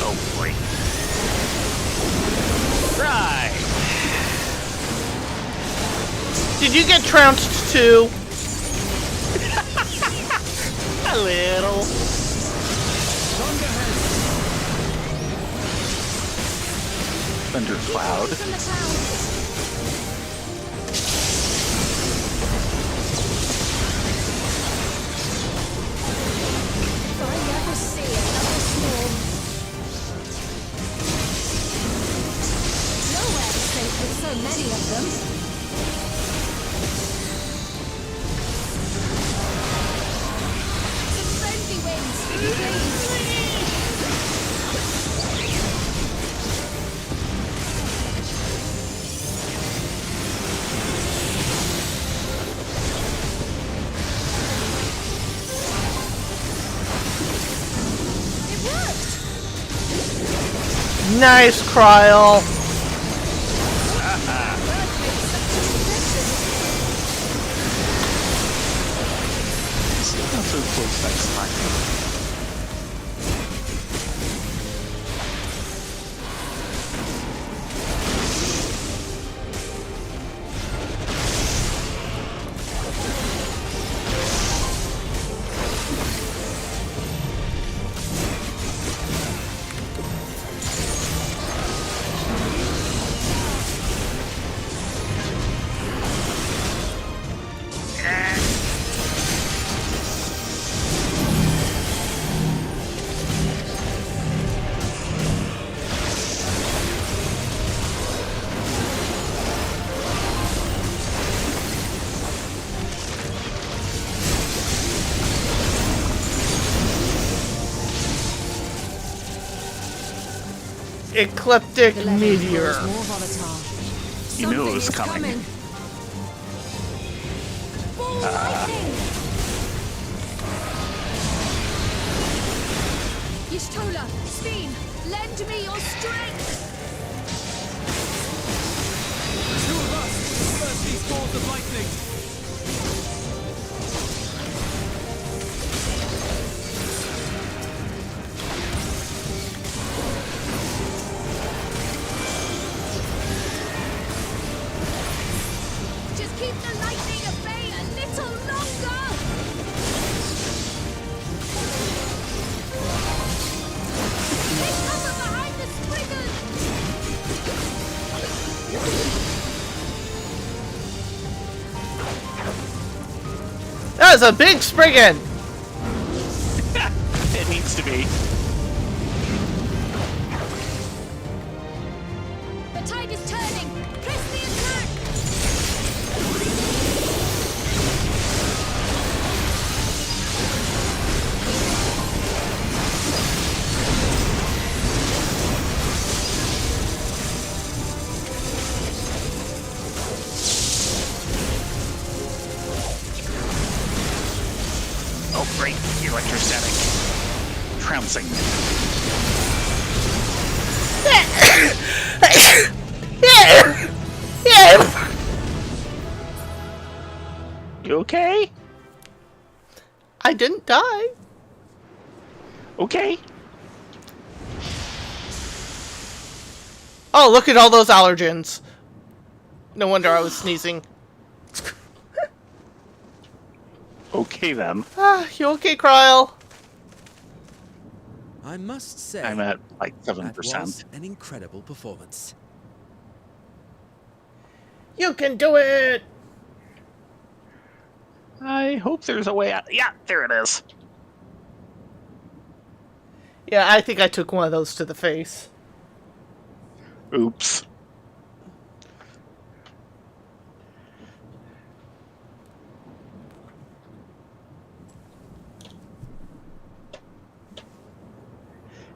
Speaker 2: Oh boy. Right.
Speaker 1: Did you get trounced too?
Speaker 2: A little. Thundercloud.
Speaker 4: From the clouds. I never see another swarm. Nowhere is safe with so many of them. Some friendly winds, please. It worked!
Speaker 1: Nice, Cryle.
Speaker 2: Not so close next time.
Speaker 1: Ecliptic
Speaker 7: The Levin
Speaker 1: meteor.
Speaker 7: grows more volatile.
Speaker 2: You knew it
Speaker 7: Something
Speaker 2: was
Speaker 7: is
Speaker 2: coming.
Speaker 4: Ball lightning! Yishtola, Speen, lend me your strength!
Speaker 5: Two of us disperse these balls of lightning.
Speaker 4: Just keep the lightning at bay a little longer! Take cover behind the spriggers!
Speaker 1: That was a big Spriggan.
Speaker 2: It needs to be.
Speaker 4: The tide is turning! Press the attack!
Speaker 2: Oh, great. Electrostatic. Trouncing. You okay?
Speaker 1: I didn't die.
Speaker 2: Okay.
Speaker 1: Oh, look at all those allergens. No wonder I was sneezing.
Speaker 2: Okay then.
Speaker 1: Ah, you okay, Cryle?
Speaker 5: I must say,
Speaker 2: I'm at like
Speaker 5: that
Speaker 2: 7%.
Speaker 5: was an incredible performance.
Speaker 1: You can do it!
Speaker 2: I hope there's a way out. Yeah, there it is.
Speaker 1: Yeah, I think I took one of those to the face.
Speaker 2: Oops.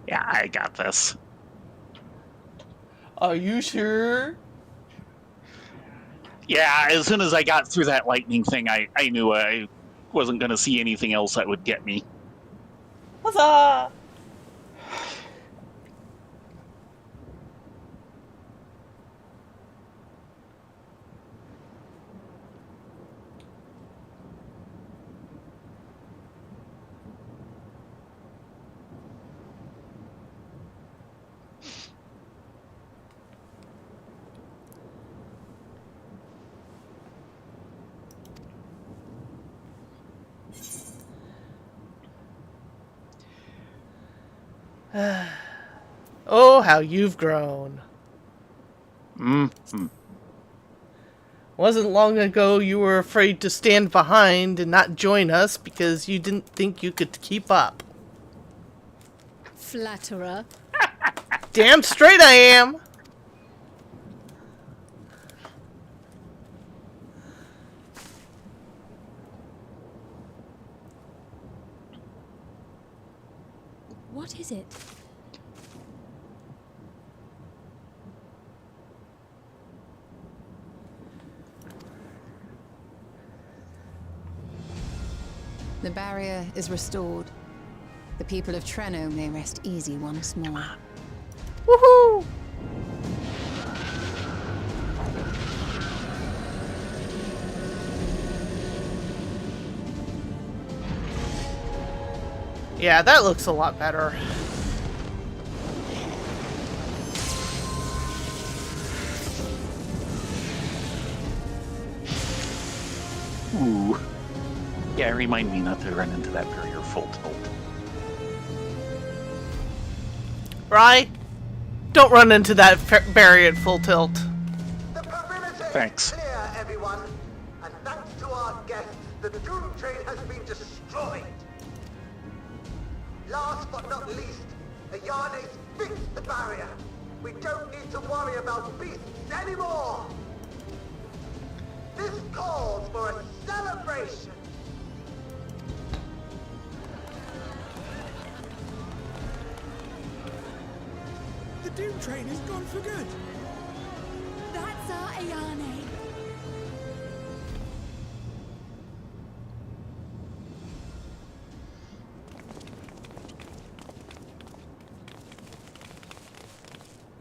Speaker 2: Yeah, I got this.
Speaker 1: Are you sure?
Speaker 2: Yeah, as soon as I got through that lightning thing, I knew I wasn't going to see anything else that would get me.
Speaker 1: Huzzah! Oh, how you've grown.
Speaker 2: Mm-hmm.
Speaker 1: Wasn't long ago you were afraid to stand behind and not join us because you didn't think you could keep up.
Speaker 4: Flatterer.
Speaker 1: Damn straight I am!
Speaker 4: What is it?
Speaker 7: The barrier is restored. The people of Treno may rest easy once more.
Speaker 1: Woohoo! Yeah, that looks a lot better.
Speaker 2: Ooh. Yeah, remind me not to run into that barrier full tilt.
Speaker 1: Rye, don't run into that barrier at full tilt.
Speaker 8: The perimeter
Speaker 2: Thanks.
Speaker 8: is clear, everyone. And thanks to our guests, the Doom Train has been destroyed. Last but not least, Ayane's fixed the barrier. We don't need to worry about beasts anymore. This calls for a celebration.
Speaker 3: The Doom Train is gone for good.
Speaker 4: That's our Ayane.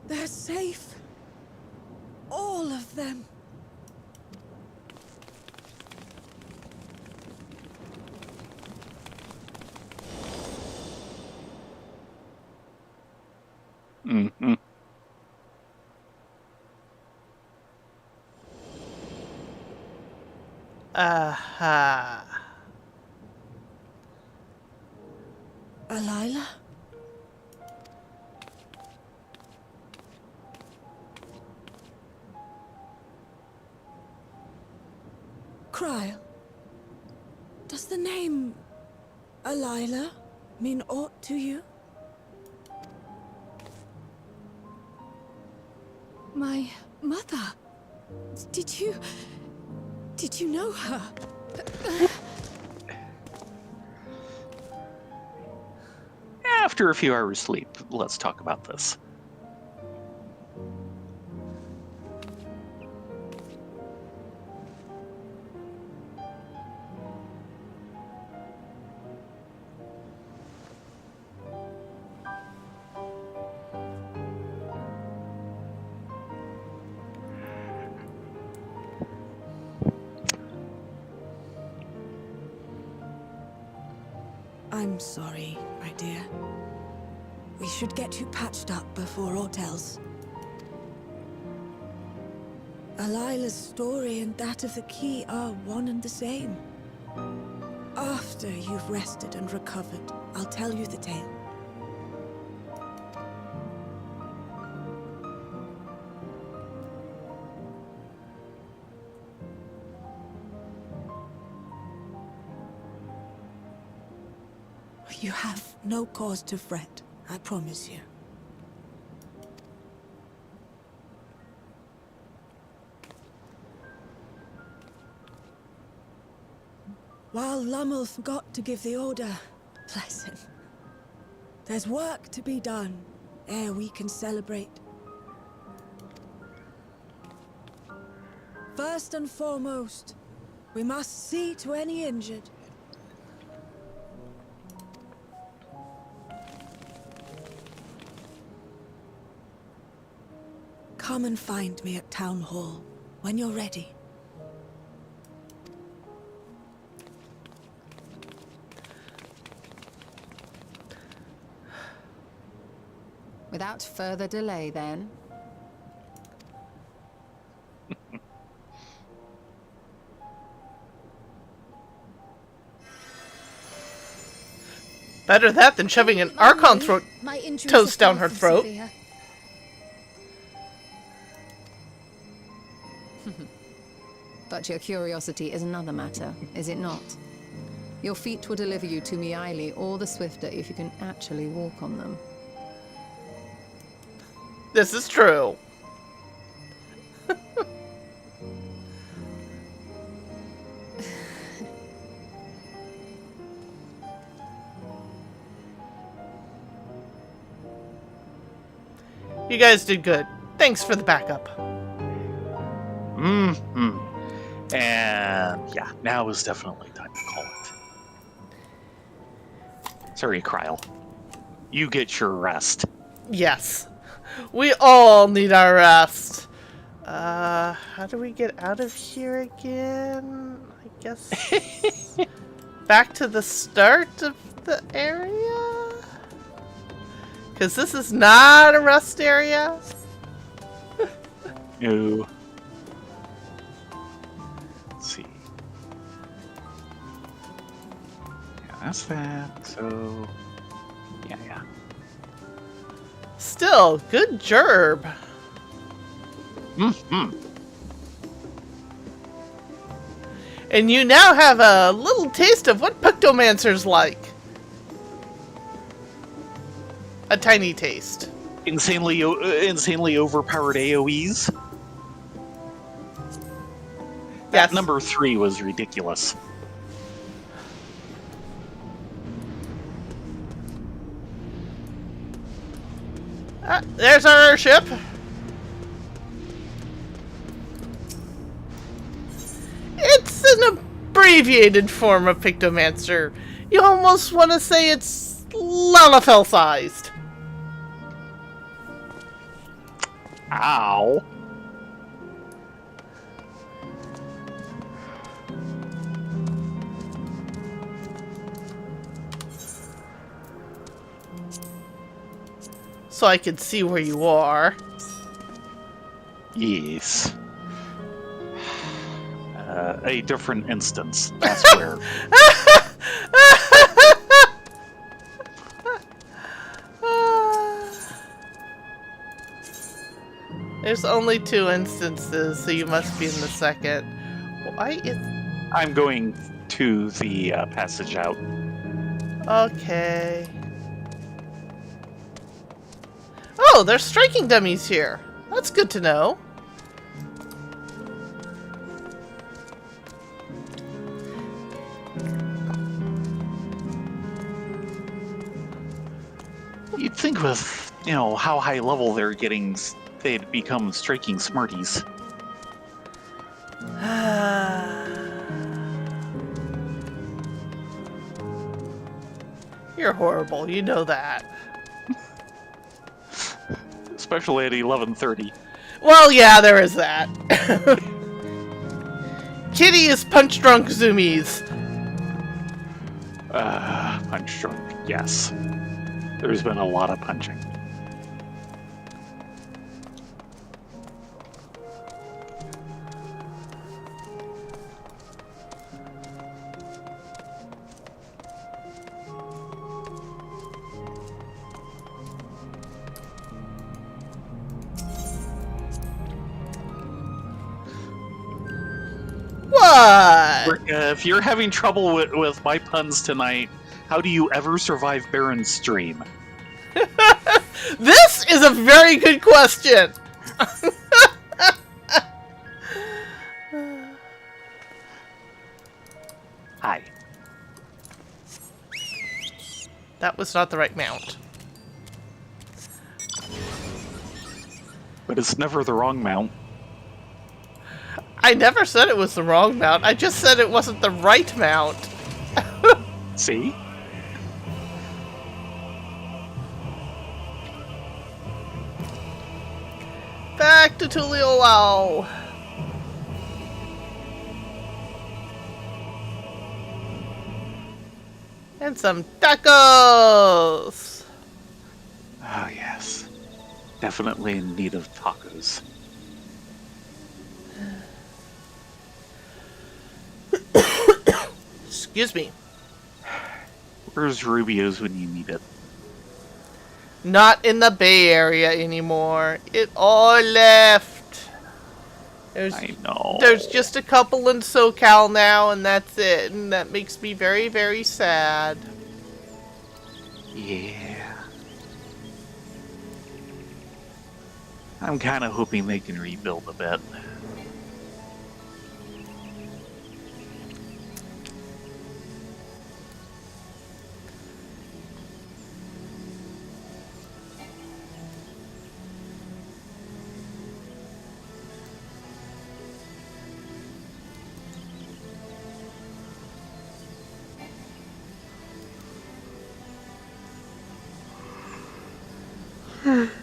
Speaker 6: They're safe. All of them.
Speaker 2: Mm-hmm.
Speaker 1: Aha.
Speaker 6: Alila? Cryle, does the name Alila mean aught to you?
Speaker 4: My mother. Did you know her?
Speaker 2: After a few hours sleep, let's talk about this.
Speaker 6: I'm sorry, my dear. We should get you patched up before aught else. Alila's story and that of the key are one and the same. After you've rested and recovered, I'll tell you the tale.
Speaker 9: You have no cause to fret, I promise you. While Ramuh forgot to give the order, bless him, there's work to be done ere we can celebrate. First and foremost, we must see to any injured. Come and find me at Town Hall when you're ready.
Speaker 7: Without further delay, then.
Speaker 1: Better that than shoving an Archon toast down her throat.
Speaker 7: But your curiosity is another matter, is it not? Your feet will deliver you to Miaili all the swifter if you can actually walk on them.
Speaker 1: This is true. You guys did good. Thanks for the backup.
Speaker 2: Mm-hmm. And yeah, now is definitely time to call it. Sorry, Kryle. You get your rest.
Speaker 1: Yes. We all need our rest. How do we get out of here again? I guess back to the start of the area? Because this is not a rest area.
Speaker 2: No. Let's see. Yeah, that's that. So, yeah.
Speaker 1: Still, good gerb.
Speaker 2: Mm-hmm.
Speaker 1: And you now have a little taste of what Pictomancer's like. A tiny taste.
Speaker 2: Insanely overpowered AoEs. That
Speaker 1: Yes.
Speaker 2: number 3 was ridiculous.
Speaker 1: There's our airship. It's an abbreviated form of Pictomancer. You almost want to say it's Lalafell-sized.
Speaker 2: Ow.
Speaker 1: So I can see where you are.
Speaker 2: Yes. A different instance, I swear.
Speaker 1: There's only 2 instances, so you must be in the second. Why is...
Speaker 2: I'm going to the passage out.
Speaker 1: Okay. Oh, there's striking dummies here. That's good to know.
Speaker 2: You'd think with, how high level they're getting, they'd become striking smarties.
Speaker 1: You're horrible, you know that.
Speaker 2: Especially at 11:30.
Speaker 1: Well, yeah, there is that. Kitty is punch-drunk zoomies.
Speaker 2: Punch drunk, yes. There's been a lot of punching.
Speaker 1: What?
Speaker 2: If you're having trouble with my puns tonight, How do you ever survive Baron's stream?
Speaker 1: This is a very good question.
Speaker 2: Hi.
Speaker 1: That was not the right mount.
Speaker 2: But it's never the wrong mount.
Speaker 1: I never said it was the wrong mount. I just said it wasn't the right mount.
Speaker 2: See?
Speaker 1: Back to Tuliolao. And some tacos.
Speaker 2: Oh, yes. Definitely in need of tacos.
Speaker 1: Excuse me.
Speaker 2: Where's Rubio's when you need it?
Speaker 1: Not in the Bay Area anymore. It all left.
Speaker 2: I know.
Speaker 1: There's just a couple in SoCal now, and that's it. And that makes me very, very sad.
Speaker 2: Yeah. I'm kind of hoping they can rebuild a bit.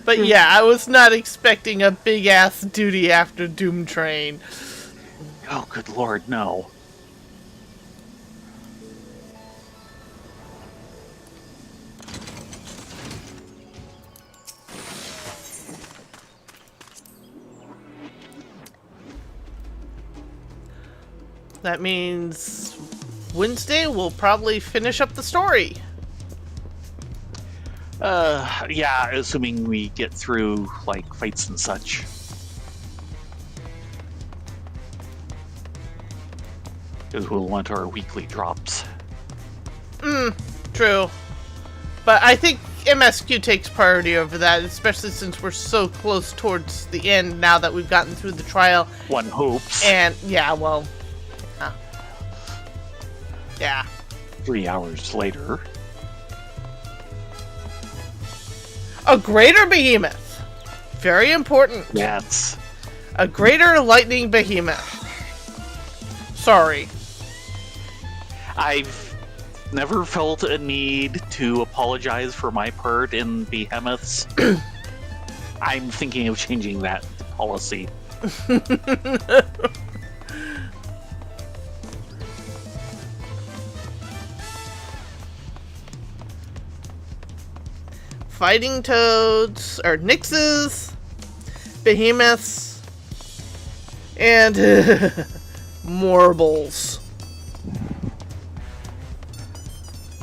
Speaker 1: But yeah, I was not expecting a big-ass duty after Doom Train.
Speaker 2: Oh, good lord, no.
Speaker 1: That means Wednesday we'll probably finish up the story.
Speaker 2: Yeah, assuming we get through, like, fights and such. Because we'll want our weekly drops.
Speaker 1: True. But I think MSQ takes priority over that, especially since we're so close towards the end now that we've gotten through the trial.
Speaker 2: One hopes.
Speaker 1: And, yeah, well... yeah.
Speaker 2: 3 hours later.
Speaker 1: A greater behemoth. Very important.
Speaker 2: Yes.
Speaker 1: A greater lightning behemoth. Sorry.
Speaker 2: I've never felt a need to apologize for my part in behemoths. I'm thinking of changing that policy.
Speaker 1: Fighting toads, or nixes, behemoths, and morbles.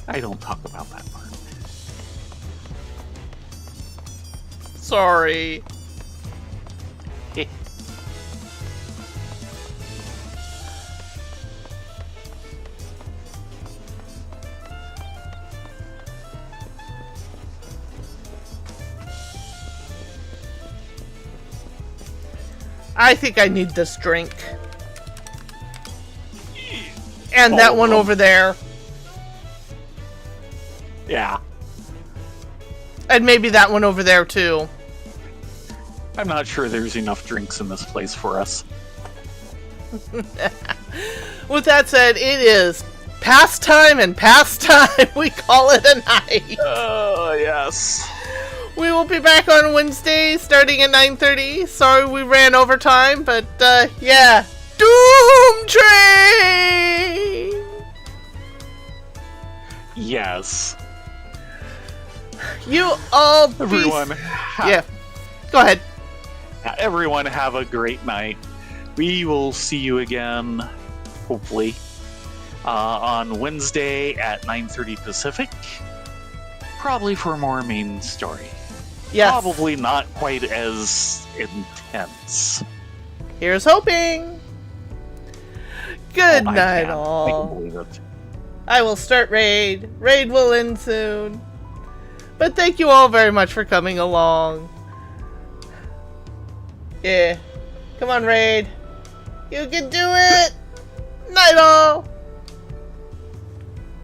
Speaker 2: I don't talk about that part.
Speaker 1: Sorry. I think I need this drink. And that one over there.
Speaker 2: Yeah.
Speaker 1: And maybe that one over there too.
Speaker 2: I'm not sure there's enough drinks in this place for us.
Speaker 1: With that said, it is past time and past time. We call it a night.
Speaker 2: Oh, yes.
Speaker 1: We will be back on Wednesday starting at 9:30. Sorry we ran over time, but yeah. Doom Train!
Speaker 2: Yes.
Speaker 1: You all
Speaker 2: Everyone.
Speaker 1: Yeah. Go ahead.
Speaker 2: Everyone have a great night. We will see you again, hopefully, on Wednesday at 9:30 Pacific. Probably for more main story.
Speaker 1: Yes.
Speaker 2: Probably not quite as intense.
Speaker 1: Here's hoping. Good
Speaker 2: I
Speaker 1: night,
Speaker 2: can. I
Speaker 1: all.
Speaker 2: can believe it.
Speaker 1: I will start raid. Raid will end soon. But thank you all very much for coming along. Yeah. Come on, raid. You can do it! Night all!